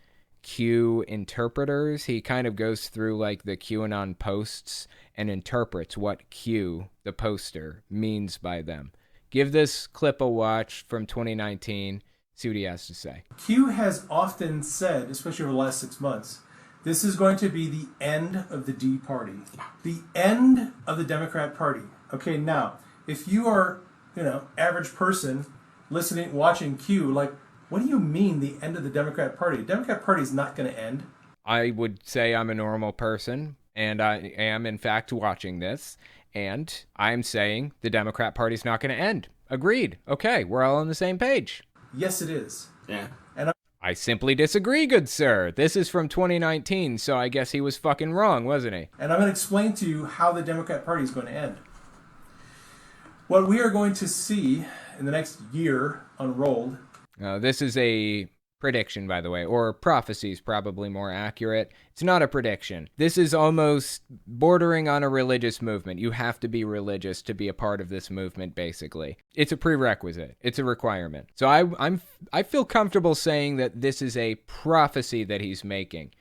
Q interpreters. He kind of goes through like the QAnon posts and interprets what Q, the poster, means by them. Give this clip a watch from 2019. See what he has to say. Q has often said, especially over the last 6 months, this is going to be the end of the D Party. The end of the Democrat Party. Okay, now, if you are, average person listening, watching Q, like, what do you mean the end of the Democrat Party? The Democrat Party is not going to end. I would say I'm a normal person, and I am, in fact, watching this, and I'm saying the Democrat Party's not going to end. Agreed. Okay, we're all on the same page. Yes, it is. Yeah. And I simply disagree, good sir. This is from 2019, so I guess he was fucking wrong, wasn't he? And I'm going to explain to you how the Democrat Party is going to end. What we are going to see in the next year unrolled. This is a prediction, by the way, or prophecy is probably more accurate. It's not a prediction. This is almost bordering on a religious movement. You have to be religious to be a part of this movement, basically. It's a prerequisite. It's a requirement. So I feel comfortable saying that this is a prophecy that he's making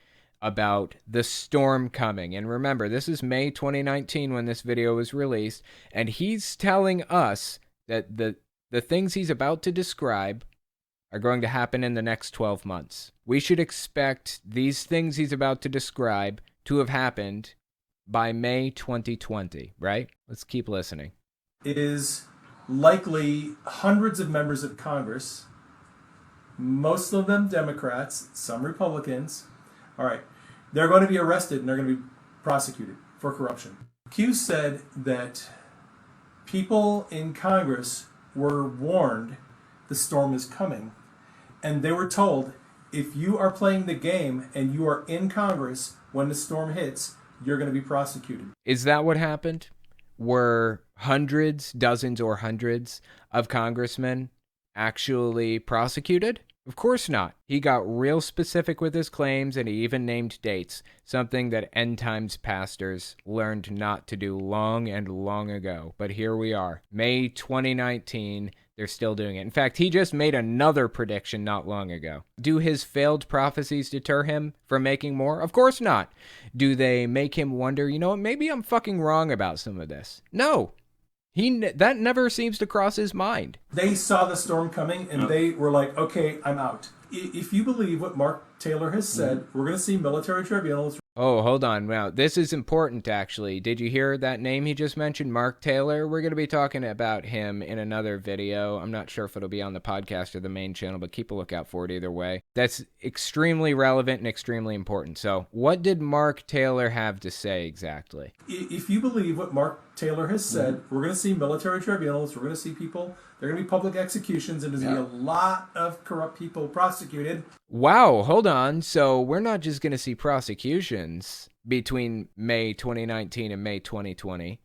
about the storm coming. And remember, this is May 2019 when this video was released, and he's telling us that the things he's about to describe are going to happen in the next 12 months. We should expect these things he's about to describe to have happened by May 2020, right? Let's keep listening. It is likely hundreds of members of Congress, most of them Democrats, some Republicans. All right, they're going to be arrested and they're going to be prosecuted for corruption. Q said that people in Congress were warned the storm is coming, and they were told, if you are playing the game and you are in Congress when the storm hits, you're going to be prosecuted. Is that what happened? Were hundreds, dozens, or hundreds of congressmen actually prosecuted? Of course not. He got real specific with his claims, and he even named dates, something that end times pastors learned not to do long and long ago. But here we are, May 2019. They're still doing it. In fact, he just made another prediction not long ago. Do his failed prophecies deter him from making more? Of course not. Do they make him wonder, you know what, maybe I'm fucking wrong about some of this? No. That never seems to cross his mind. They saw the storm coming and they were like, okay, I'm out. If you believe what Mark Taylor has said, we're going to see military tribunals. Oh, hold on. Now, this is important, actually. Did you hear that name he just mentioned, Mark Taylor? We're going to be talking about him in another video. I'm not sure if it'll be on the podcast or the main channel, but keep a lookout for it either way. That's extremely relevant and extremely important. So what did Mark Taylor have to say exactly? If you believe what Mark Taylor has said, we're going to see military tribunals. We're going to see people. There are going to be public executions, and there's going to be a lot of corrupt people prosecuted. Wow, hold on. So we're not just going to see prosecutions between May 2019 and May 2020.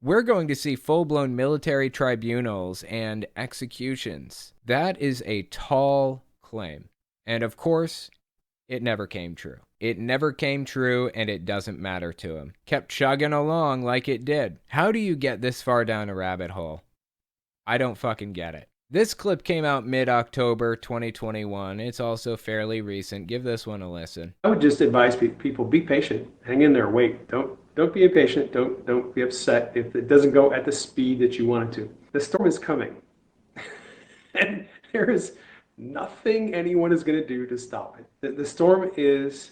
We're going to see full-blown military tribunals and executions. That is a tall claim. And of course, it never came true. It never came true, and it doesn't matter to him. Kept chugging along like it did. How do you get this far down a rabbit hole? I don't fucking get it. This clip came out mid-October 2021. It's also fairly recent. Give this one a listen. I would just advise people, be patient. Hang in there. Wait. Don't be impatient. Don't be upset if it doesn't go at the speed that you want it to. The storm is coming. And there is nothing anyone is going to do to stop it. The storm is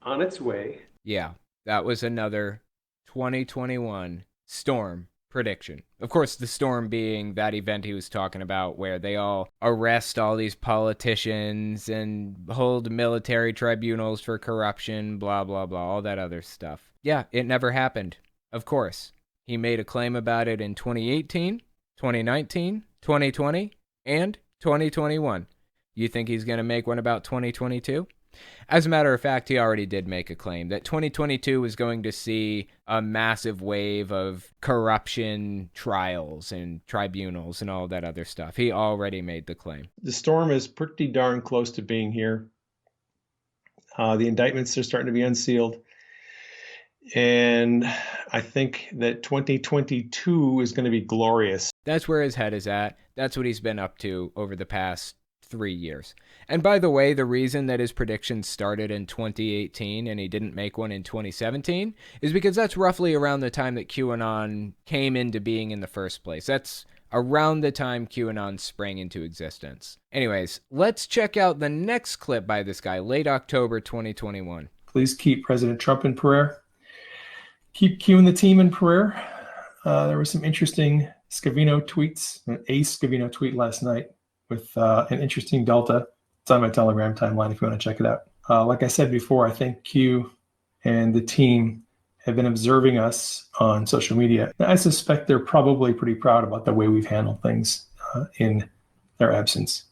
on its way. Yeah, that was another 2021 storm prediction. Of course, the storm being that event he was talking about where they all arrest all these politicians and hold military tribunals for corruption, blah, blah, blah, all that other stuff. Yeah, it never happened. Of course. He made a claim about it in 2018, 2019, 2020, and 2021. You think he's going to make one about 2022? As a matter of fact, he already did make a claim that 2022 was going to see a massive wave of corruption trials and tribunals and all that other stuff. He already made the claim. The storm is pretty darn close to being here. The indictments are starting to be unsealed. And I think that 2022 is going to be glorious. That's where his head is at. That's what he's been up to over the past 3 years. And by the way, the reason that his predictions started in 2018 and he didn't make one in 2017 is because that's roughly around the time that QAnon came into being in the first place. That's around the time QAnon sprang into existence. Anyways, let's check out the next clip by this guy, late October 2021. Please keep President Trump in prayer. Keep Q and the team in prayer. There were some interesting Scavino tweets, a Scavino tweet last night with an interesting delta. It's on my Telegram timeline if you want to check it out. Like I said before, I think Q and the team have been observing us on social media. I suspect they're probably pretty proud about the way we've handled things in their absence.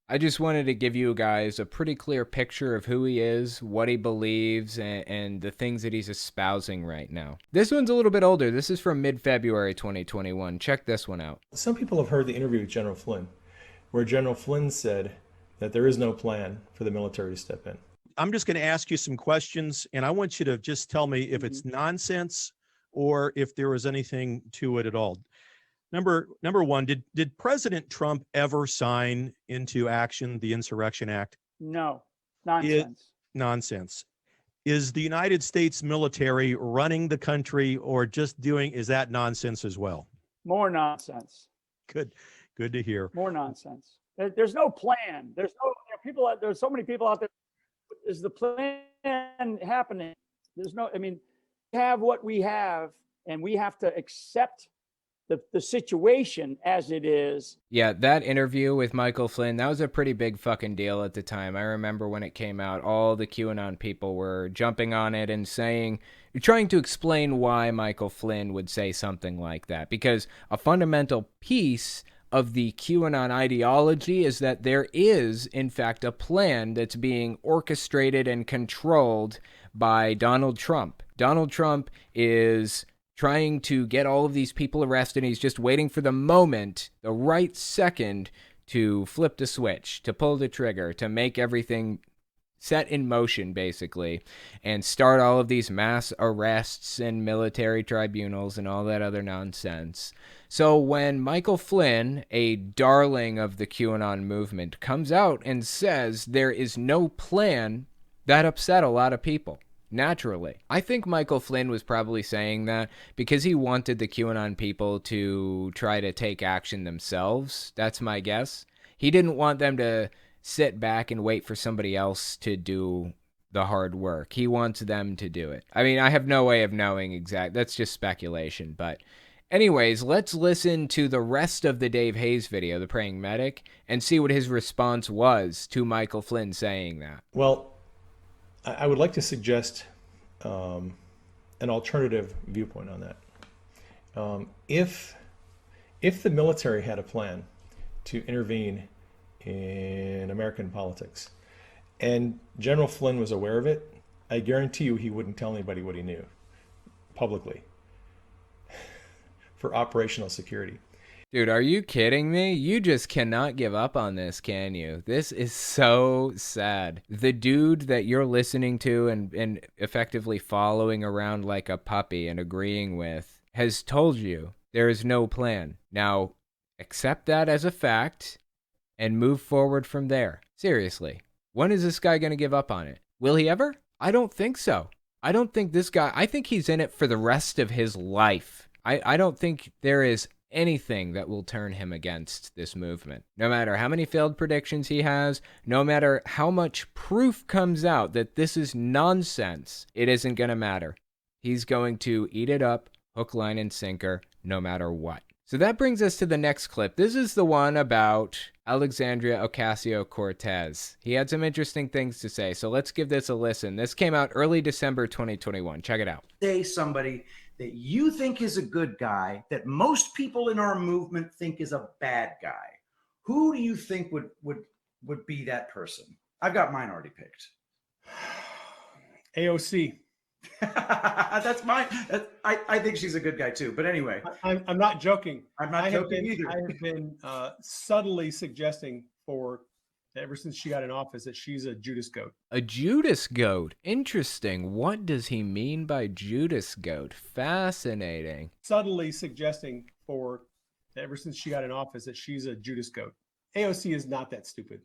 I just wanted to give you guys a pretty clear picture of who he is, what he believes, and the things that he's espousing right now. This one's a little bit older. This is from mid-February 2021. Check this one out. Some people have heard the interview with General Flynn, where General Flynn said that there is no plan for the military to step in. I'm just going to ask you some questions, and I want you to just tell me if it's nonsense or if there was anything to it at all. Number one, did President Trump ever sign into action the Insurrection Act? No, nonsense. Nonsense. Is the United States military running the country or just is that nonsense as well? More nonsense. Good to hear. More nonsense. There's no plan. There's so many people out there. Is the plan happening? We have what we have, and we have to accept the situation as it is. Yeah, that interview with Michael Flynn, that was a pretty big fucking deal at the time. I remember when it came out, all the QAnon people were jumping on it and trying to explain why Michael Flynn would say something like that. Because a fundamental piece of the QAnon ideology is that there is, in fact, a plan that's being orchestrated and controlled by Donald Trump. Donald Trump is trying to get all of these people arrested. He's just waiting for the moment, the right second, to flip the switch, to pull the trigger, to make everything set in motion, basically, and start all of these mass arrests and military tribunals and all that other nonsense. So when Michael Flynn, a darling of the QAnon movement, comes out and says there is no plan, that upset a lot of people. Naturally. I think Michael Flynn was probably saying that because he wanted the QAnon people to try to take action themselves. That's my guess. He didn't want them to sit back and wait for somebody else to do the hard work. He wants them to do it. I mean, I have no way of knowing exact. That's just speculation. But anyways, let's listen to the rest of the Dave Hayes video, The Praying Medic, and see what his response was to Michael Flynn saying that. Well, I would like to suggest an alternative viewpoint on that. If the military had a plan to intervene in American politics, and General Flynn was aware of it, I guarantee you he wouldn't tell anybody what he knew publicly for operational security. Dude, are you kidding me? You just cannot give up on this, can you? This is so sad. The dude that you're listening to and effectively following around like a puppy and agreeing with has told you there is no plan. Now, accept that as a fact and move forward from there. Seriously. When is this guy going to give up on it? Will he ever? I don't think so. I don't think this guy... I think he's in it for the rest of his life. I don't think there is anything that will turn him against this movement. No matter how many failed predictions he has, no matter how much proof comes out that this is nonsense, it isn't going to matter. He's going to eat it up, hook, line, and sinker, no matter what. So that brings us to the next clip. This is the one about Alexandria Ocasio-Cortez. He had some interesting things to say, so let's give this a listen. This came out early December 2021. Check it out. Say somebody that you think is a good guy, that most people in our movement think is a bad guy. Who do you think would be that person? I've got mine already picked. AOC. That's mine. I think she's a good guy too. But anyway, I'm not joking. I'm not joking either. I have been subtly suggesting ever since she got in office that she's a Judas goat. A Judas goat? Interesting. What does he mean by Judas goat? Fascinating. Subtly suggesting ever since she got in office that she's a Judas goat. AOC is not that stupid.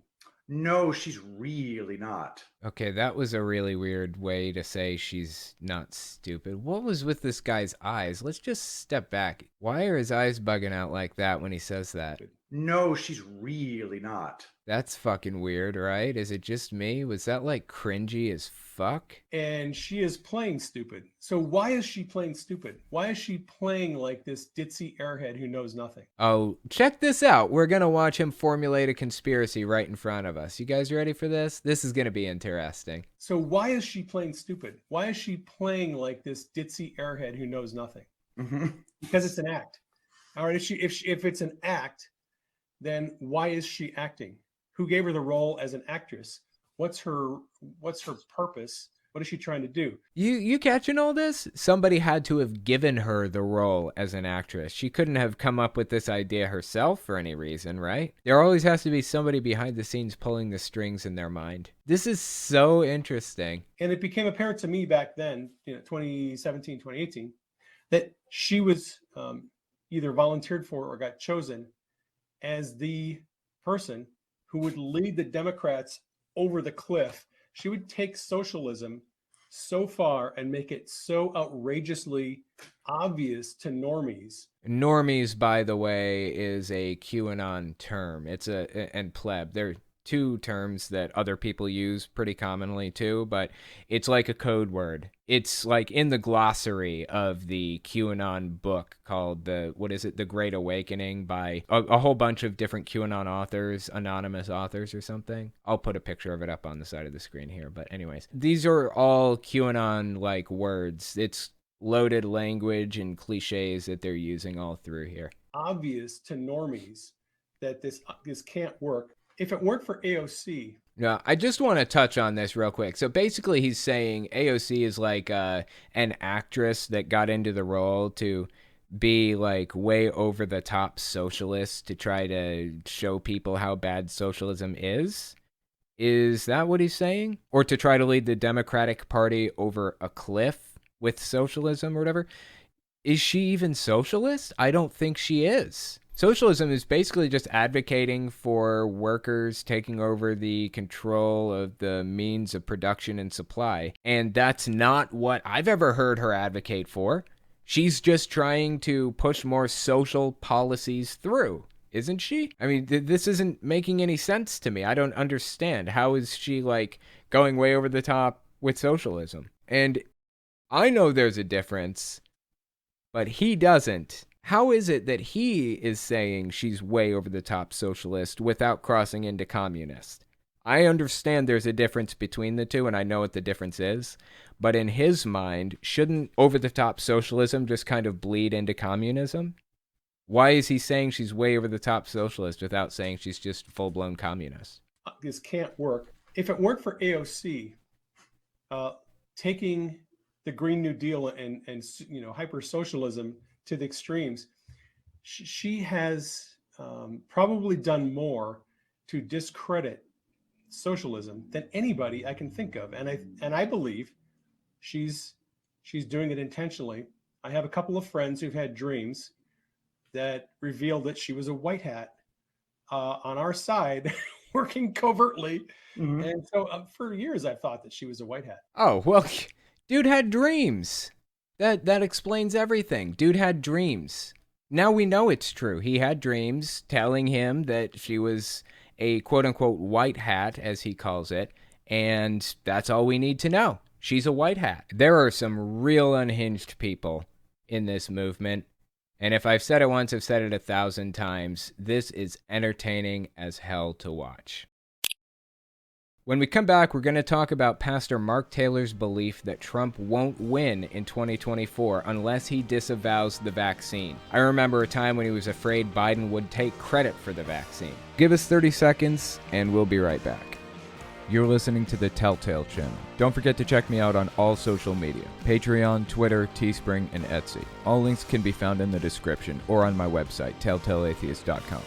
No, she's really not. Okay, that was a really weird way to say she's not stupid. What was with this guy's eyes? Let's just step back. Why are his eyes bugging out like that when he says that? No, she's really not. That's fucking weird, right? Is it just me? Was that like cringy as fuck? And she is playing stupid. So why is she playing stupid? Why is she playing like this ditzy airhead who knows nothing? Oh, check this out. We're going to watch him formulate a conspiracy right in front of us. You guys ready for this? This is going to be interesting. So why is she playing stupid? Why is she playing like this ditzy airhead who knows nothing? Mm-hmm. Because it's an act. All right, if it's an act, then why is she acting? Who gave her the role as an actress? What's her purpose? What is she trying to do? You catching all this? Somebody had to have given her the role as an actress. She couldn't have come up with this idea herself for any reason, right? There always has to be somebody behind the scenes pulling the strings in their mind. This is so interesting. And it became apparent to me back then, 2017, 2018, that she was either volunteered for or got chosen as the person who would lead the Democrats over the cliff. She would take socialism so far and make it so outrageously obvious to normies. Normies, by the way, is a QAnon term. And pleb. They're two terms that other people use pretty commonly too, but it's like a code word. It's like in the glossary of the QAnon book called The Great Awakening by a whole bunch of different QAnon authors, anonymous authors or something. I'll put a picture of it up on the side of the screen here. But anyways, these are all QAnon like words. It's loaded language and cliches that they're using all through here. Obvious to normies that this can't work. If it weren't for AOC. Yeah, I just want to touch on this real quick. So basically he's saying AOC is like an actress that got into the role to be like way over the top socialist to try to show people how bad socialism is. Is that what he's saying? Or to try to lead the Democratic Party over a cliff with socialism or whatever? Is she even socialist? I don't think she is. Socialism is basically just advocating for workers taking over the control of the means of production and supply. And that's not what I've ever heard her advocate for. She's just trying to push more social policies through, isn't she? I mean, this isn't making any sense to me. I don't understand. How is she like going way over the top with socialism? And I know there's a difference, but he doesn't. How is it that he is saying she's way over the top socialist without crossing into communist? I understand there's a difference between the two, and I know what the difference is. But in his mind, shouldn't over the top socialism just kind of bleed into communism? Why is he saying she's way over the top socialist without saying she's just full-blown communist? This can't work. If it weren't for AOC taking the Green New Deal and hyper socialism to the extremes, she has probably done more to discredit socialism than anybody I can think of, and I believe she's doing it intentionally. I have a couple of friends who've had dreams that revealed that she was a white hat on our side, working covertly, and so for years I thought that she was a white hat. Oh well, dude had dreams. That explains everything. Dude had dreams. Now we know it's true. He had dreams telling him that she was a quote-unquote white hat, as he calls it, and that's all we need to know. She's a white hat. There are some real unhinged people in this movement, and if I've said it once, I've said it 1,000 times. This is entertaining as hell to watch. When we come back, we're going to talk about Pastor Mark Taylor's belief that Trump won't win in 2024 unless he disavows the vaccine. I remember a time when he was afraid Biden would take credit for the vaccine. Give us 30 seconds, and we'll be right back. You're listening to the Telltale Channel. Don't forget to check me out on all social media: Patreon, Twitter, Teespring, and Etsy. All links can be found in the description or on my website, telltaleatheist.com.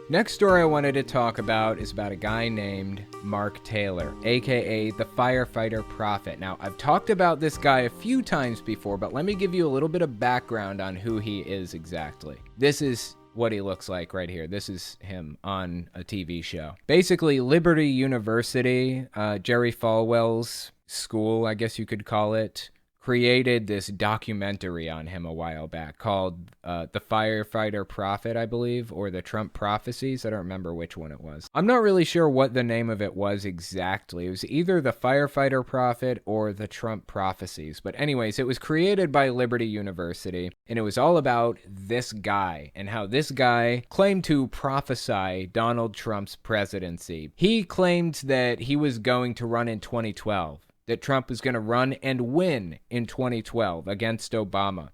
Next story I wanted to talk about is about a guy named Mark Taylor, aka the Firefighter Prophet. Now, I've talked about this guy a few times before, but let me give you a little bit of background on who he is exactly. This is what he looks like right here. This is him on a TV show. Basically, Liberty University, Jerry Falwell's school, I guess you could call it, created this documentary on him a while back called The Firefighter Prophet, I believe, or The Trump Prophecies. I don't remember which one it was. I'm not really sure what the name of it was exactly. It was either The Firefighter Prophet or The Trump Prophecies. But anyways, it was created by Liberty University, and it was all about this guy and how this guy claimed to prophesy Donald Trump's presidency. He claimed that he was going to run in 2012. That Trump was going to run and win in 2012 against Obama.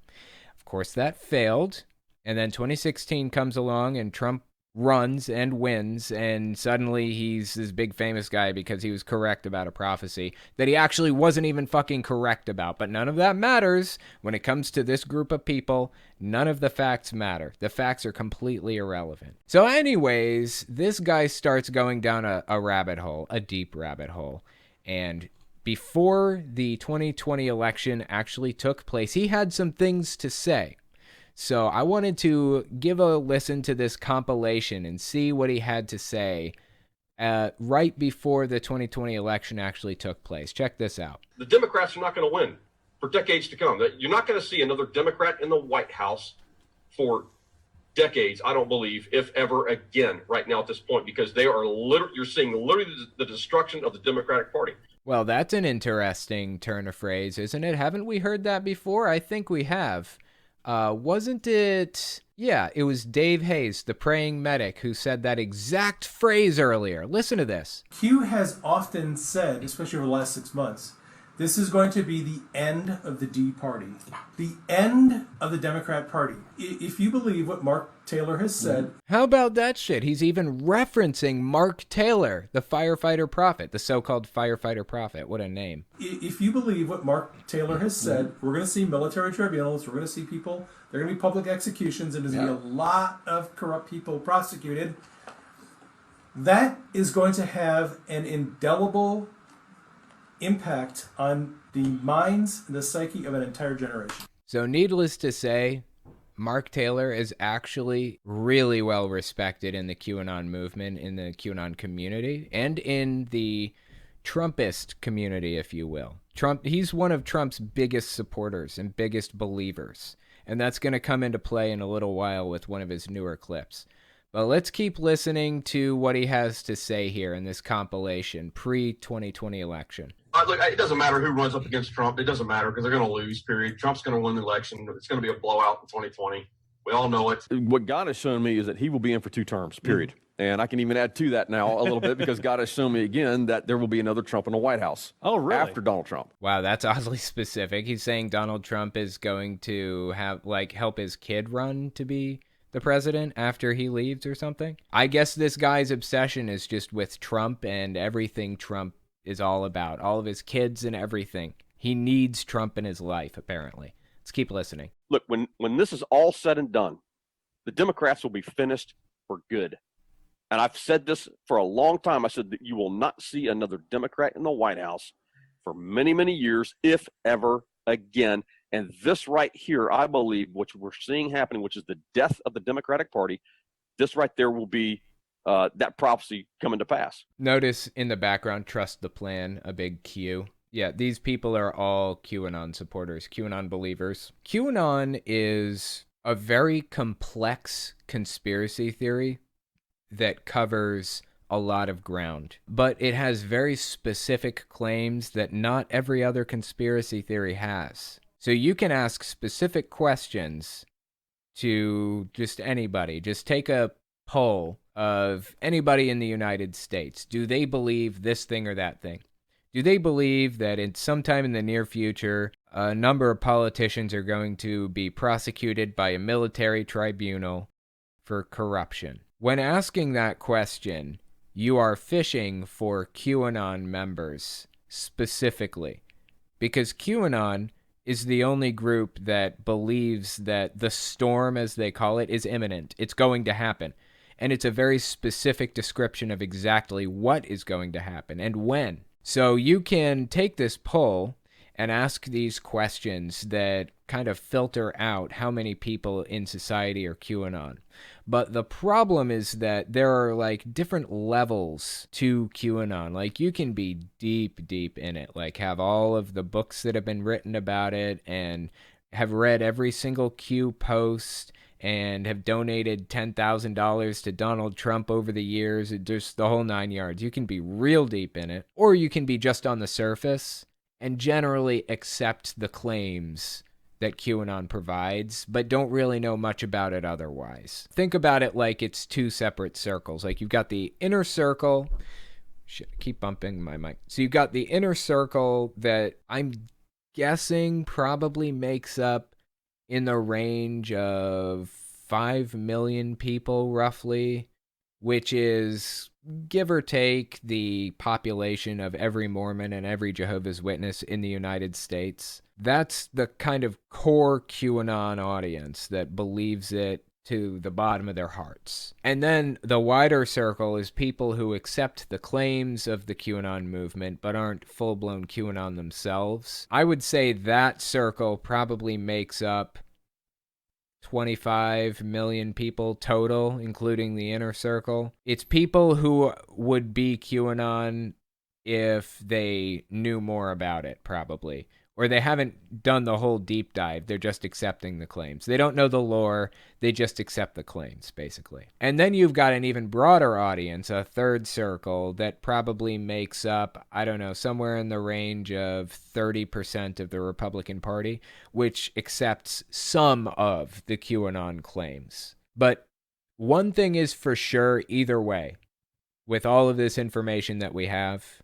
Of course, that failed. And then 2016 comes along and Trump runs and wins. And suddenly he's this big famous guy because he was correct about a prophecy that he actually wasn't even fucking correct about. But none of that matters when it comes to this group of people. None of the facts matter. The facts are completely irrelevant. So anyways, this guy starts going down a rabbit hole, a deep rabbit hole. And before the 2020 election actually took place, he had some things to say. So I wanted to give a listen to this compilation and see what he had to say right before the 2020 election actually took place. Check this out. The Democrats are not going to win for decades to come. You're not going to see another Democrat in the White House for decades, I don't believe, if ever again right now at this point, because they are you're seeing literally the destruction of the Democratic Party. Well, that's an interesting turn of phrase, isn't it? Haven't we heard that before? I think we have. Wasn't it? Yeah, it was Dave Hayes, the praying medic, who said that exact phrase earlier. Listen to this. Q has often said, especially over the last 6 months, this is going to be the end of the D Party, the end of the Democrat Party. If you believe what Mark Taylor has said. How about that shit? He's even referencing Mark Taylor, the firefighter prophet, the so-called firefighter prophet. What a name. If you believe what Mark Taylor has said, we're going to see military tribunals, we're going to see people, there are going to be public executions, and there's going to be a lot of corrupt people prosecuted. That is going to have an indelible impact on the minds and the psyche of an entire generation. So needless to say, Mark Taylor is actually really well respected in the QAnon movement, in the QAnon community, and in the Trumpist community, if you will. He's one of Trump's biggest supporters and biggest believers, and that's going to come into play in a little while with one of his newer clips. But let's keep listening to what he has to say here in this compilation, pre-2020 election. Look, it doesn't matter who runs up against Trump. It doesn't matter because they're going to lose, period. Trump's going to win the election. It's going to be a blowout in 2020. We all know it. What God has shown me is that he will be in for 2 terms, period. And I can even add to that now a little bit because God has shown me again that there will be another Trump in the White House. Oh, really? After Donald Trump. Wow, that's oddly specific. He's saying Donald Trump is going to help his kid run to be the president after he leaves or something. I guess this guy's obsession is just with Trump and everything Trump is all about, all of his kids and everything. He needs Trump in his life, apparently. Let's keep listening. Look, when this is all said and done, the Democrats will be finished for good. And I've said this for a long time. I said that you will not see another Democrat in the White House for many, many years, if ever again. And this right here, I believe, which we're seeing happening, which is the death of the Democratic Party, this right there will be that prophecy coming to pass. Notice in the background, trust the plan, a big Q. Yeah, these people are all QAnon supporters, QAnon believers. QAnon is a very complex conspiracy theory that covers a lot of ground, but it has very specific claims that not every other conspiracy theory has. So you can ask specific questions to just anybody. Just take a poll of anybody in the United States. Do they believe this thing or that thing? Do they believe that in sometime in the near future, a number of politicians are going to be prosecuted by a military tribunal for corruption? When asking that question, you are fishing for QAnon members specifically, because QAnon is the only group that believes that the storm, as they call it, is imminent. It's going to happen. And it's a very specific description of exactly what is going to happen and when. So you can take this poll and ask these questions that kind of filter out how many people in society are QAnon. But the problem is that there are like different levels to QAnon. Like you can be deep, deep in it, like have all of the books that have been written about it and have read every single Q post and have donated $10,000 to Donald Trump over the years, just the whole 9 yards. You can be real deep in it, or you can be just on the surface and generally accept the claims that QAnon provides, but don't really know much about it otherwise. Think about it like it's 2 separate circles. Like you've got the inner circle. Shit, I keep bumping my mic. So you've got the inner circle that I'm guessing probably makes up in the range of 5 million people, roughly, which is, give or take, the population of every Mormon and every Jehovah's Witness in the United States. That's the kind of core QAnon audience that believes it to the bottom of their hearts. And then the wider circle is people who accept the claims of the QAnon movement but aren't full-blown QAnon themselves. I would say that circle probably makes up 25 million people total, including the inner circle. It's people who would be QAnon if they knew more about it, probably. Or they haven't done the whole deep dive. They're just accepting the claims. They don't know the lore. They just accept the claims, basically. And then you've got an even broader audience, a third circle, that probably makes up, I don't know, somewhere in the range of 30% of the Republican Party, which accepts some of the QAnon claims. But one thing is for sure either way, with all of this information that we have,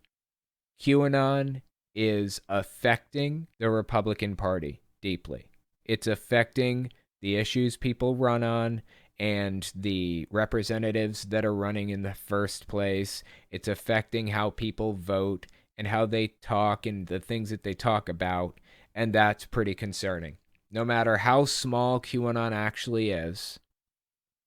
QAnon is affecting the Republican Party deeply. It's affecting the issues people run on and the representatives that are running in the first place. It's affecting how people vote and how they talk and the things that they talk about, and that's pretty concerning. No matter how small QAnon actually is,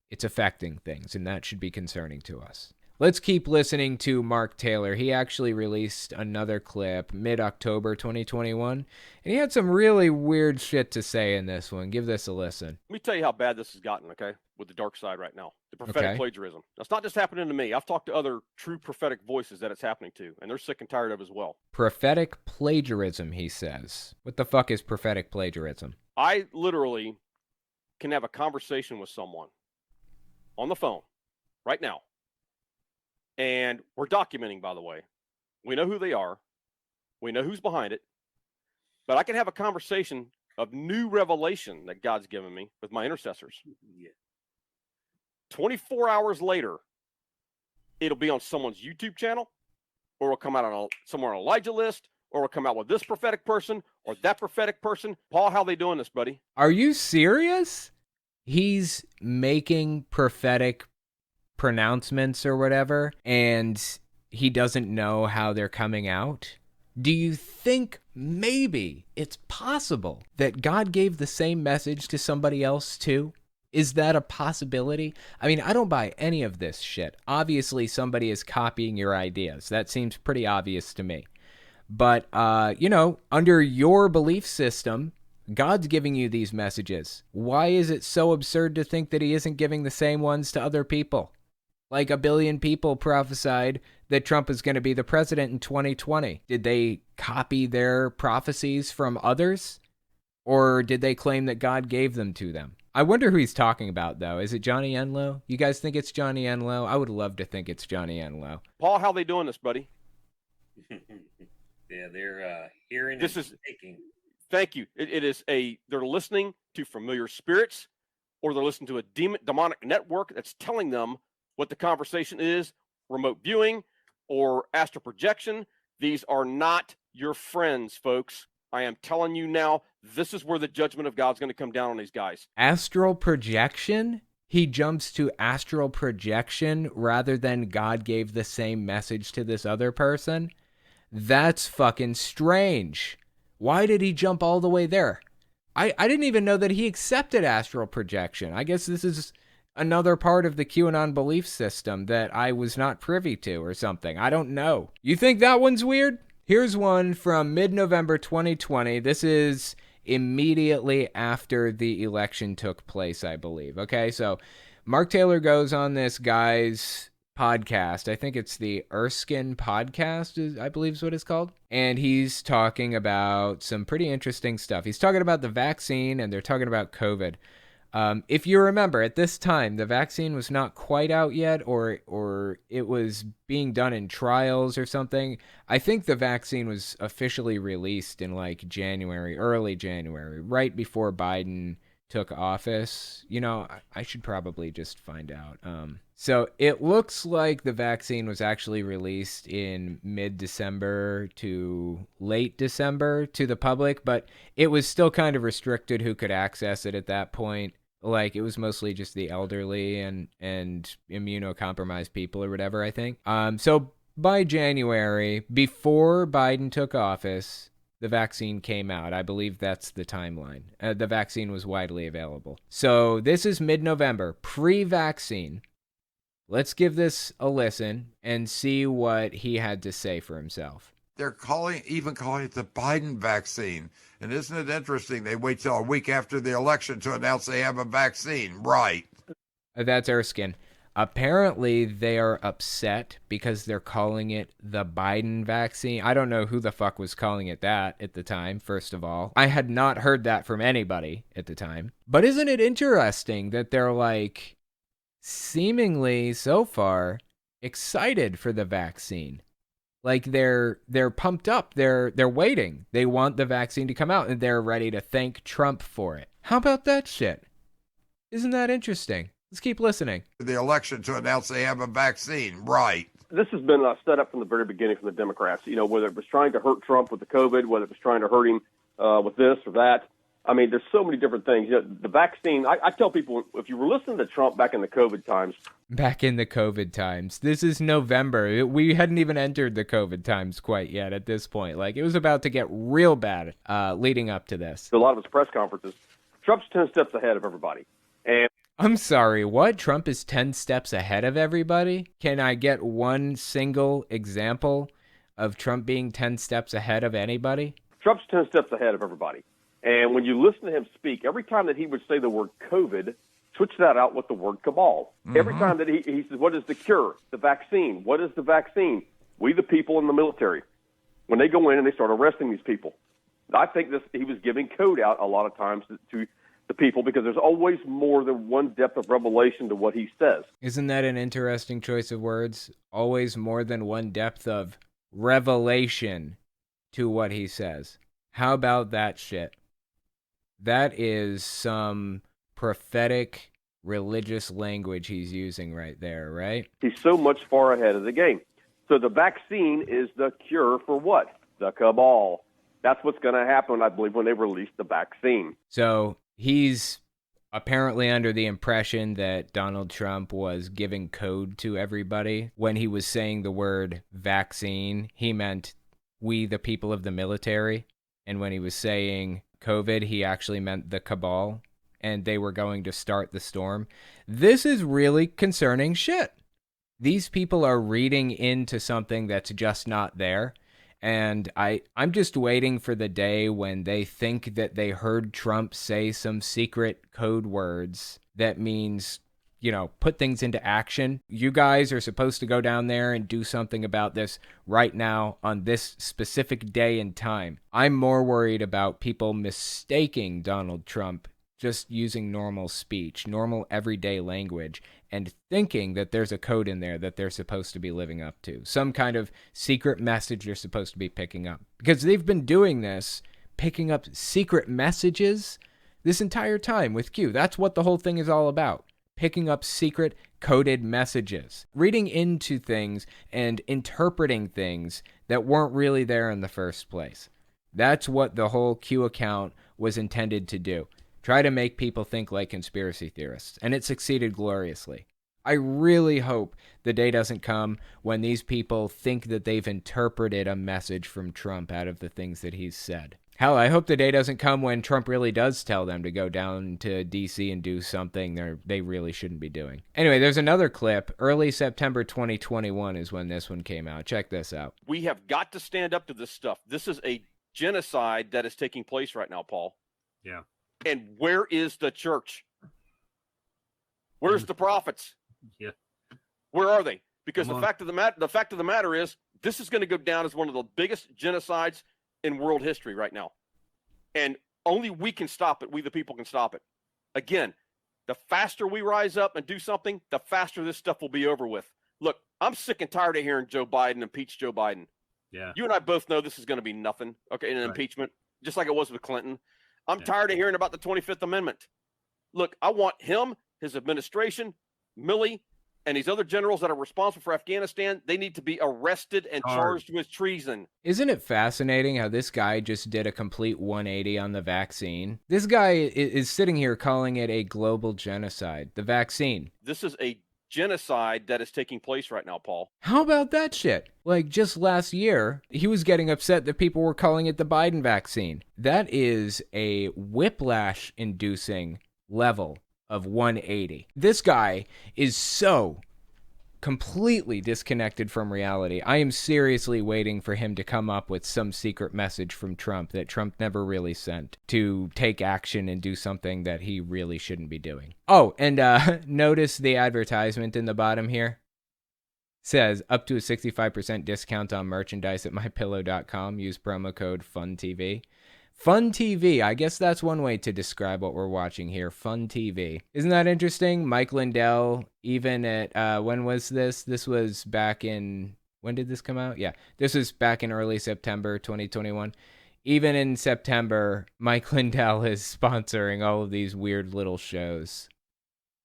it's affecting things, and that should be concerning to us. Let's keep listening to Mark Taylor. He actually released another clip mid-October 2021, and he had some really weird shit to say in this one. Give this a listen. Let me tell you how bad this has gotten, okay, with the dark side right now. The prophetic plagiarism. That's not just happening to me. I've talked to other true prophetic voices that it's happening to, and they're sick and tired of it as well. Prophetic plagiarism, he says. What the fuck is prophetic plagiarism? I literally can have a conversation with someone on the phone right now. And we're documenting, by the way. We know who they are. We know who's behind it. But I can have a conversation of new revelation that God's given me with my intercessors. Yeah. 24 hours later, it'll be on someone's YouTube channel, or it'll come out on somewhere on Elijah list, or it'll come out with this prophetic person or that prophetic person. Paul, how they doing this, buddy? Are you serious? He's making prophetic pronouncements or whatever, and he doesn't know how they're coming out? Do you think maybe it's possible that God gave the same message to somebody else too? Is that a possibility? I mean, I don't buy any of this shit. Obviously, somebody is copying your ideas. That seems pretty obvious to me. But, under your belief system, God's giving you these messages. Why is it so absurd to think that he isn't giving the same ones to other people? Like 1 billion people prophesied that Trump is going to be the president in 2020. Did they copy their prophecies from others? Or did they claim that God gave them to them? I wonder who he's talking about, though. Is it Johnny Enlow? You guys think it's Johnny Enlow? I would love to think it's Johnny Enlow. Paul, how they doing this, buddy? Yeah, they're hearing this and is taking. Thank you. It is they're listening to familiar spirits, or they're listening to a demonic network that's telling them what the conversation is, remote viewing, or astral projection. These are not your friends, folks. I am telling you now, this is where the judgment of God's going to come down on these guys. Astral projection? He jumps to astral projection rather than God gave the same message to this other person? That's fucking strange. Why did he jump all the way there? I didn't even know that he accepted astral projection. I guess this is another part of the QAnon belief system that I was not privy to or something. I don't know. You think that one's weird? Here's one from mid-November 2020. This is immediately after the election took place, I believe. Okay, so Mark Taylor goes on this guy's podcast. I think it's the Erskine podcast, I believe is what it's called. And he's talking about some pretty interesting stuff. He's talking about the vaccine, and they're talking about COVID. If you remember, at this time, the vaccine was not quite out yet, or it was being done in trials or something. I think the vaccine was officially released in like January, early January, right before Biden took office. You know, I should probably just find out. So it looks like the vaccine was actually released in mid-December to late December to the public, but it was still kind of restricted who could access it at that point. Like, it was mostly just the elderly and immunocompromised people or whatever, I think. So by January, before Biden took office, the vaccine came out. I believe that's the timeline. The vaccine was widely available. So this is mid-November, pre-vaccine. Let's give this a listen and see what he had to say for himself. They're calling it the Biden vaccine. And isn't it interesting? They wait till a week after the election to announce they have a vaccine. Right. That's Erskine. Apparently, they are upset because they're calling it the Biden vaccine. I don't know who the fuck was calling it that at the time, first of all. I had not heard that from anybody at the time. But isn't it interesting that they're like, seemingly so far, excited for the vaccine? Like they're pumped up. They're waiting. They want the vaccine to come out and they're ready to thank Trump for it. How about that shit? Isn't that interesting? Let's keep listening. The election to announce they have a vaccine. Right. This has been set up from the very beginning from the Democrats. You know, whether it was trying to hurt Trump with the COVID, whether it was trying to hurt him with this or that. I mean, there's so many different things. You know, the vaccine, I tell people, if you were listening to Trump back in the COVID times. Back in the COVID times. This is November. We hadn't even entered the COVID times quite yet at this point. Like, it was about to get real bad leading up to this. A lot of his press conferences, Trump's 10 steps ahead of everybody. And I'm sorry, what? Trump is 10 steps ahead of everybody? Can I get one single example of Trump being 10 steps ahead of anybody? Trump's 10 steps ahead of everybody. And when you listen to him speak, every time that he would say the word COVID, switch that out with the word cabal. Mm-hmm. Every time that he says, what is the cure? The vaccine. What is the vaccine? We, the people in the military. When they go in and they start arresting these people. I think he was giving code out a lot of times to the people because there's always more than one depth of revelation to what he says. Isn't that an interesting choice of words? Always more than one depth of revelation to what he says. How about that shit? That is some prophetic religious language he's using right there, right? He's so much far ahead of the game. So the vaccine is the cure for what? The cabal. That's what's going to happen, I believe, when they release the vaccine. So he's apparently under the impression that Donald Trump was giving code to everybody. When he was saying the word vaccine, he meant we, the people of the military. And when he was saying COVID, he actually meant the cabal, and they were going to start the storm. This is really concerning shit. These people are reading into something that's just not there. And I'm just waiting for the day when they think that they heard Trump say some secret code words that means, you know, put things into action. You guys are supposed to go down there and do something about this right now on this specific day and time. I'm more worried about people mistaking Donald Trump just using normal speech, normal everyday language, and thinking that there's a code in there that they're supposed to be living up to. Some kind of secret message they're supposed to be picking up. Because they've been doing this, picking up secret messages this entire time with Q. That's what the whole thing is all about. Picking up secret coded messages. Reading into things and interpreting things that weren't really there in the first place. That's what the whole Q account was intended to do. Try to make people think like conspiracy theorists, and it succeeded gloriously. I really hope the day doesn't come when these people think that they've interpreted a message from Trump out of the things that he's said. Hell, I hope the day doesn't come when Trump really does tell them to go down to D.C. and do something they really shouldn't be doing. Anyway, there's another clip. Early September 2021 is when this one came out. Check this out. We have got to stand up to this stuff. This is a genocide that is taking place right now, Paul. Yeah. And where is the church? Where's the prophets? Yeah. Where are they? Because the fact of the matter is, this is going to go down as one of the biggest genocides in world history right now. And only we can stop it. We, the people, can stop it. Again, the faster we rise up and do something, the faster this stuff will be over with. Look, I'm sick and tired of hearing Joe Biden impeach Joe Biden. Yeah. You and I both know this is going to be nothing, okay, in an impeachment, just like it was with Clinton. I'm tired of hearing about the 25th Amendment. Look, I want him, his administration, Milley, and these other generals that are responsible for Afghanistan, they need to be arrested and charged with treason. Isn't it fascinating how this guy just did a complete 180 on the vaccine? This guy is sitting here calling it a global genocide, the vaccine. This is a genocide that is taking place right now, Paul. How about that shit? Like, just last year, he was getting upset that people were calling it the Biden vaccine. That is a whiplash-inducing level of 180. This guy is so completely disconnected from reality. I am seriously waiting for him to come up with some secret message from Trump that Trump never really sent to take action and do something that he really shouldn't be doing. Oh, and notice the advertisement in the bottom here. Says up to a 65% discount on merchandise at mypillow.com. Use promo code FUNTV. Fun TV. I guess that's one way to describe what we're watching here. Fun TV. Isn't that interesting? Mike Lindell, even at, when was this? This was back in, when did this come out? Yeah, this was back in early September 2021. Even in September, Mike Lindell is sponsoring all of these weird little shows.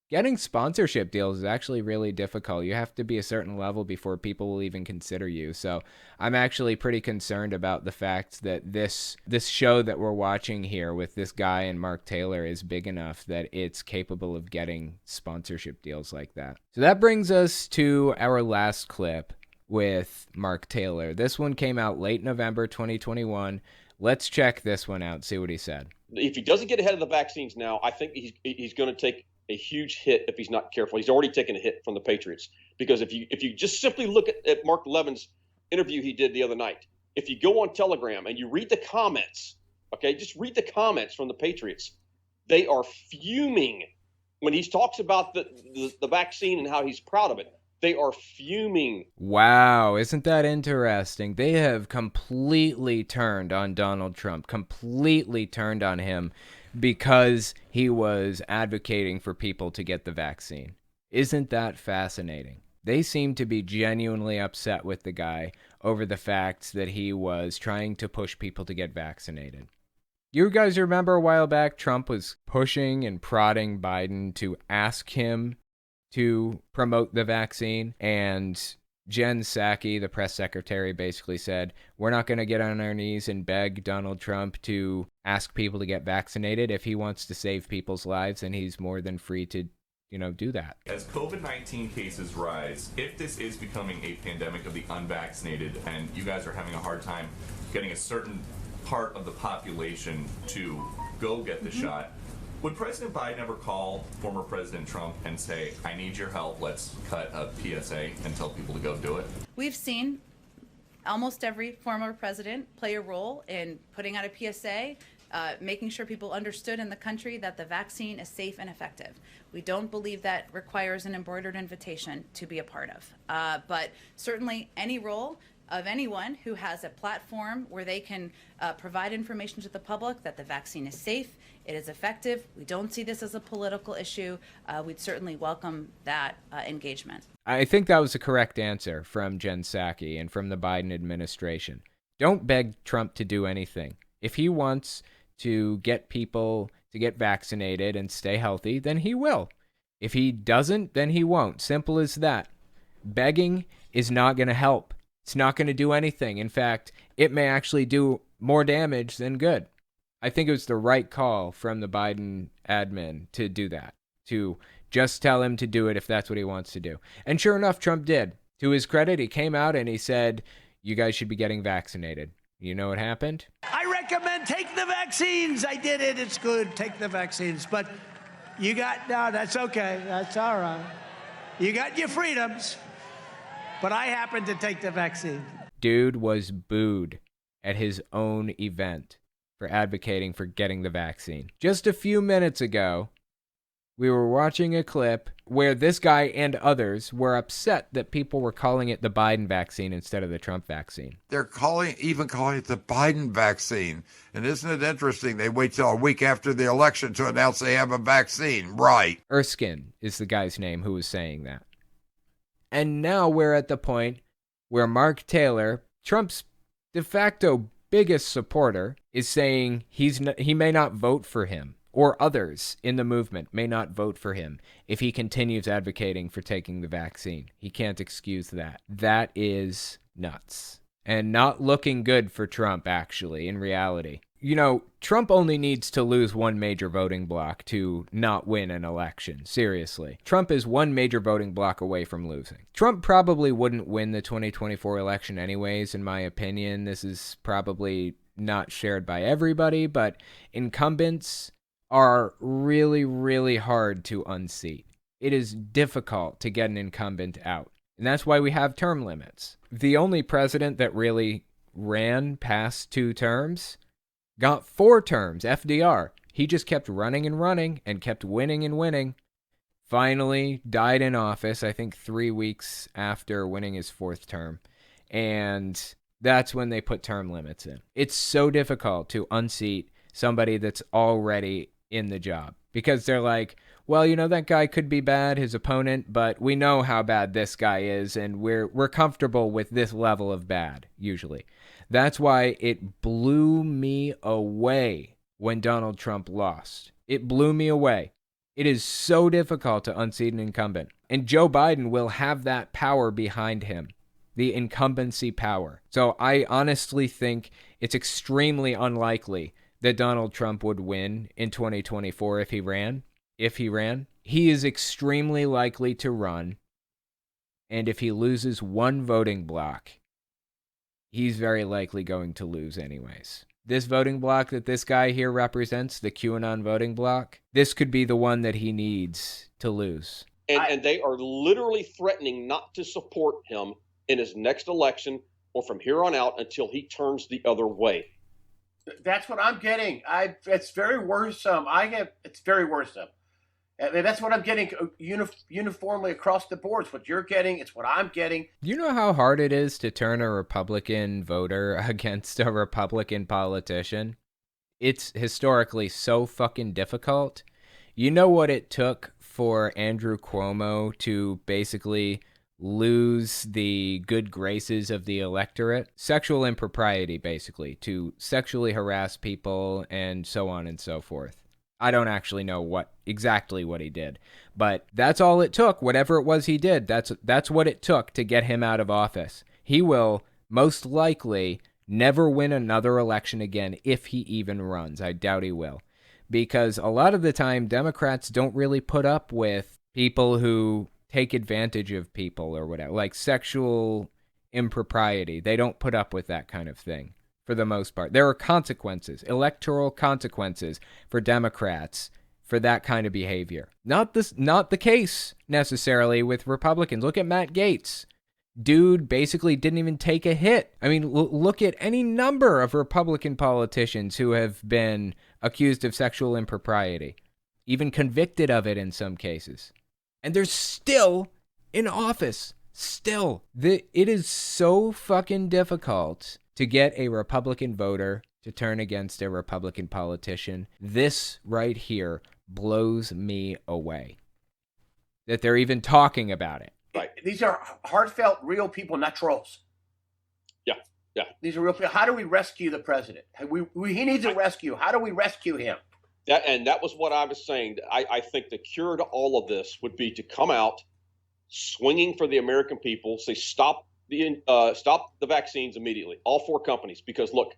Getting sponsorship deals is actually really difficult. You have to be a certain level before people will even consider you. So I'm actually pretty concerned about the fact that this show that we're watching here with this guy and Mark Taylor is big enough that it's capable of getting sponsorship deals like that. So that brings us to our last clip with Mark Taylor. This one came out late November 2021. Let's check this one out, see what he said. If he doesn't get ahead of the vaccines now, I think he's going to take a huge hit if he's not careful. He's already taken a hit from the Patriots, because if you just simply look at Mark Levin's interview he did the other night, if you go on Telegram and you read the comments, okay, just read the comments from the Patriots, they are fuming when he talks about the vaccine and how he's proud of it. They are fuming. Wow, isn't that interesting? They have completely turned on Donald Trump, completely turned on him because he was advocating for people to get the vaccine. Isn't that fascinating? They seem to be genuinely upset with the guy over the fact that he was trying to push people to get vaccinated. You guys remember a while back, Trump was pushing and prodding Biden to ask him to promote the vaccine, and Jen Psaki, the press secretary, basically said, we're not going to get on our knees and beg Donald Trump to ask people to get vaccinated. If he wants to save people's lives, then he's more than free to, do that. As COVID-19 cases rise, if this is becoming a pandemic of the unvaccinated and you guys are having a hard time getting a certain part of the population to go get the shot, would President Biden ever call former President Trump and say, I need your help, let's cut a PSA and tell people to go do it? We've seen almost every former president play a role in putting out a PSA, making sure people understood in the country that the vaccine is safe and effective. We don't believe that requires an embroidered invitation to be a part of. But certainly any role of anyone who has a platform where they can provide information to the public that the vaccine is safe, it is effective. We don't see this as a political issue. We'd certainly welcome that engagement. I think that was a correct answer from Jen Psaki and from the Biden administration. Don't beg Trump to do anything. If he wants to get people to get vaccinated and stay healthy, then he will. If he doesn't, then he won't. Simple as that. Begging is not going to help. It's not going to do anything. In fact, it may actually do more damage than good. I think it was the right call from the Biden admin to do that, to just tell him to do it if that's what he wants to do. And sure enough, Trump did. To his credit, he came out and he said, you guys should be getting vaccinated. You know what happened? I recommend take the vaccines. I did it. It's good. Take the vaccines. But no, that's okay. That's all right. You got your freedoms. But I happen to take the vaccine. Dude was booed at his own event for advocating for getting the vaccine. Just a few minutes ago, we were watching a clip where this guy and others were upset that people were calling it the Biden vaccine instead of the Trump vaccine. They're even calling it the Biden vaccine. And isn't it interesting? They wait till a week after the election to announce they have a vaccine. Right. Erskine is the guy's name who was saying that. And now we're at the point where Mark Taylor, Trump's de facto biggest supporter, is saying he may not vote for him, or others in the movement may not vote for him if he continues advocating for taking the vaccine. He can't excuse that. That is nuts. And not looking good for Trump, actually, in reality. Trump only needs to lose one major voting block to not win an election. Seriously. Trump is one major voting block away from losing. Trump probably wouldn't win the 2024 election anyways, in my opinion. This is probably not shared by everybody, but incumbents are really, really hard to unseat. It is difficult to get an incumbent out. And that's why we have term limits. The only president that really ran past 2 terms got 4 terms, FDR. He just kept running and kept winning and winning. Finally died in office, I think 3 weeks after winning his 4th term. And that's when they put term limits in. It's so difficult to unseat somebody that's already in the job because they're like, well, you know, that guy could be bad, his opponent, but we know how bad this guy is, and we're comfortable with this level of bad, usually. That's why it blew me away when Donald Trump lost. It blew me away. It is so difficult to unseat an incumbent. And Joe Biden will have that power behind him, the incumbency power. So I honestly think it's extremely unlikely that Donald Trump would win in 2024 if he ran. He is extremely likely to run. And if he loses one voting block, he's very likely going to lose anyways. This voting block that this guy here represents, the QAnon voting block, this could be the one that he needs to lose. And they are literally threatening not to support him in his next election or from here on out until he turns the other way. That's what I'm getting. It's very worrisome. It's very worrisome. I mean, that's what I'm getting uniformly across the board. It's what you're getting. It's what I'm getting. You know how hard it is to turn a Republican voter against a Republican politician? It's historically so fucking difficult. You know what it took for Andrew Cuomo to basically lose the good graces of the electorate? Sexual impropriety, basically, to sexually harass people and so on and so forth. I don't actually know exactly what he did, but that's all it took. Whatever it was he did, that's what it took to get him out of office. He will most likely never win another election again if he even runs. I doubt he will, because a lot of the time Democrats don't really put up with people who take advantage of people or whatever, like sexual impropriety. They don't put up with that kind of thing. For the most part, there are consequences, electoral consequences for Democrats for that kind of behavior. Not the case necessarily with Republicans. Look at Matt Gaetz. Dude basically didn't even take a hit. I mean, look at any number of Republican politicians who have been accused of sexual impropriety, even convicted of it in some cases. And they're still in office. Still. It is so fucking difficult to get a Republican voter to turn against a Republican politician. This right here blows me away. That they're even talking about it. Right. These are heartfelt, real people, not trolls. Yeah. These are real people. How do we rescue the president? He needs a rescue. How do we rescue him? That was what I was saying. I think the cure to all of this would be to come out swinging for the American people, say stop the vaccines immediately, all 4 companies, because look,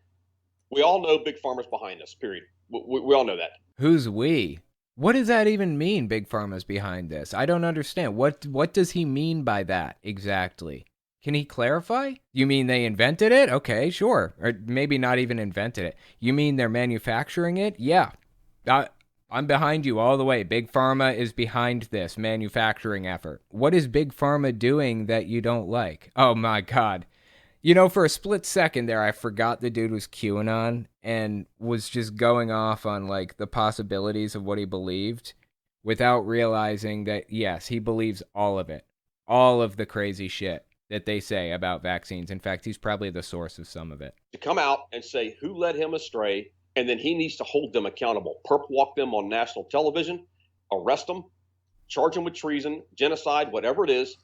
we all know Big Pharma's behind this, period. We all know that. Who's we? What does that even mean, Big Pharma's behind this? I don't understand. What does he mean by that exactly? Can he clarify? You mean they invented it? Okay, sure. Or maybe not even invented it. You mean they're manufacturing it? Yeah. I'm behind you all the way. Big Pharma is behind this manufacturing effort. What is Big Pharma doing that you don't like? Oh my God. You know, for a split second there, I forgot the dude was QAnon and was just going off on like the possibilities of what he believed without realizing that, yes, he believes all of it. All of the crazy shit that they say about vaccines. In fact, he's probably the source of some of it. To come out and say who led him astray, and then he needs to hold them accountable, perp walk them on national television, arrest them, charge them with treason, genocide, whatever it is.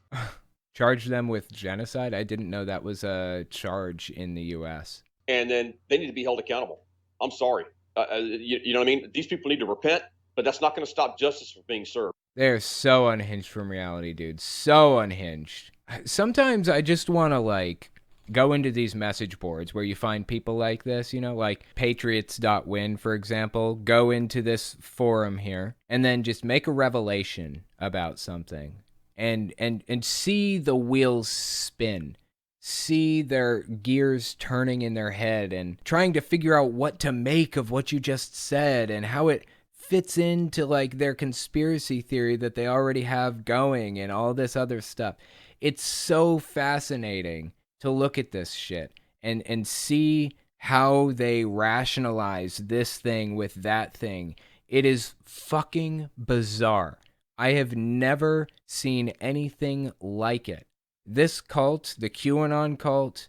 Charge them with genocide? I didn't know that was a charge in the U.S. And then they need to be held accountable. I'm sorry. You know what I mean? These people need to repent, but that's not going to stop justice from being served. They're so unhinged from reality, dude. So unhinged. Sometimes I just want to, go into these message boards where you find people like this, like patriots.win, for example. Go into this forum here and then just make a revelation about something and see the wheels spin. See their gears turning in their head and trying to figure out what to make of what you just said and how it fits into their conspiracy theory that they already have going and all this other stuff. It's so fascinating to look at this shit and see how they rationalize this thing with that thing. It is fucking bizarre. I have never seen anything like it. This cult, the QAnon cult,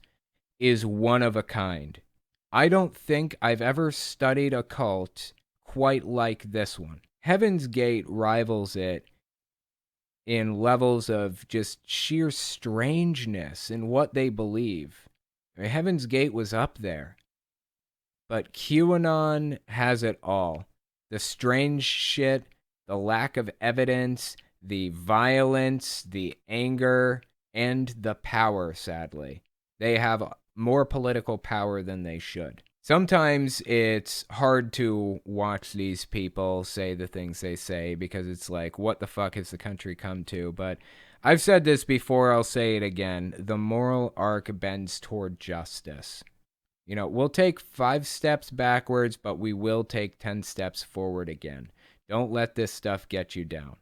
is one of a kind. I don't think I've ever studied a cult quite like this one. Heaven's Gate rivals it in levels of just sheer strangeness in what they believe. I mean, Heaven's Gate was up there. But QAnon has it all. The strange shit, the lack of evidence, the violence, the anger, and the power, sadly. They have more political power than they should. Sometimes it's hard to watch these people say the things they say because it's like, what the fuck has the country come to? But I've said this before, I'll say it again. The moral arc bends toward justice. You know, we'll take 5 steps backwards, but we will take 10 steps forward again. Don't let this stuff get you down.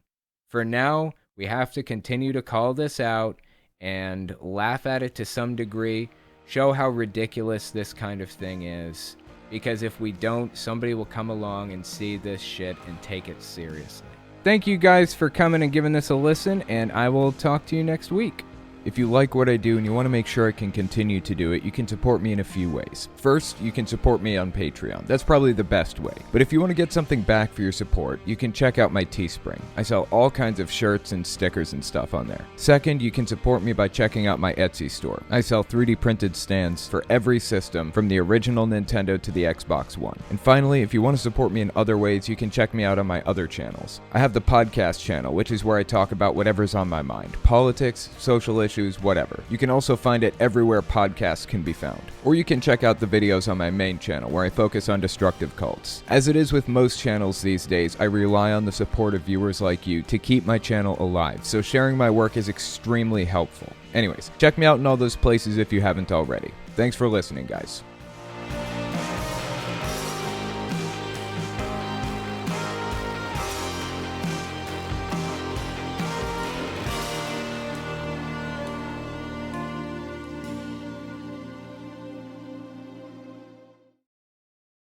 For now, we have to continue to call this out and laugh at it to some degree. Show how ridiculous this kind of thing is. Because if we don't, somebody will come along and see this shit and take it seriously. Thank you guys for coming and giving this a listen, and I will talk to you next week. If you like what I do and you want to make sure I can continue to do it, you can support me in a few ways. First, you can support me on Patreon. That's probably the best way. But if you want to get something back for your support, you can check out my Teespring. I sell all kinds of shirts and stickers and stuff on there. Second, you can support me by checking out my Etsy store. I sell 3D printed stands for every system, from the original Nintendo to the Xbox One. And finally, if you want to support me in other ways, you can check me out on my other channels. I have the podcast channel, which is where I talk about whatever's on my mind. Politics, social issues, whatever. You can also find it everywhere podcasts can be found. Or you can check out the videos on my main channel where I focus on destructive cults. As it is with most channels these days, I rely on the support of viewers like you to keep my channel alive, so sharing my work is extremely helpful. Anyways, check me out in all those places if you haven't already. Thanks for listening, guys.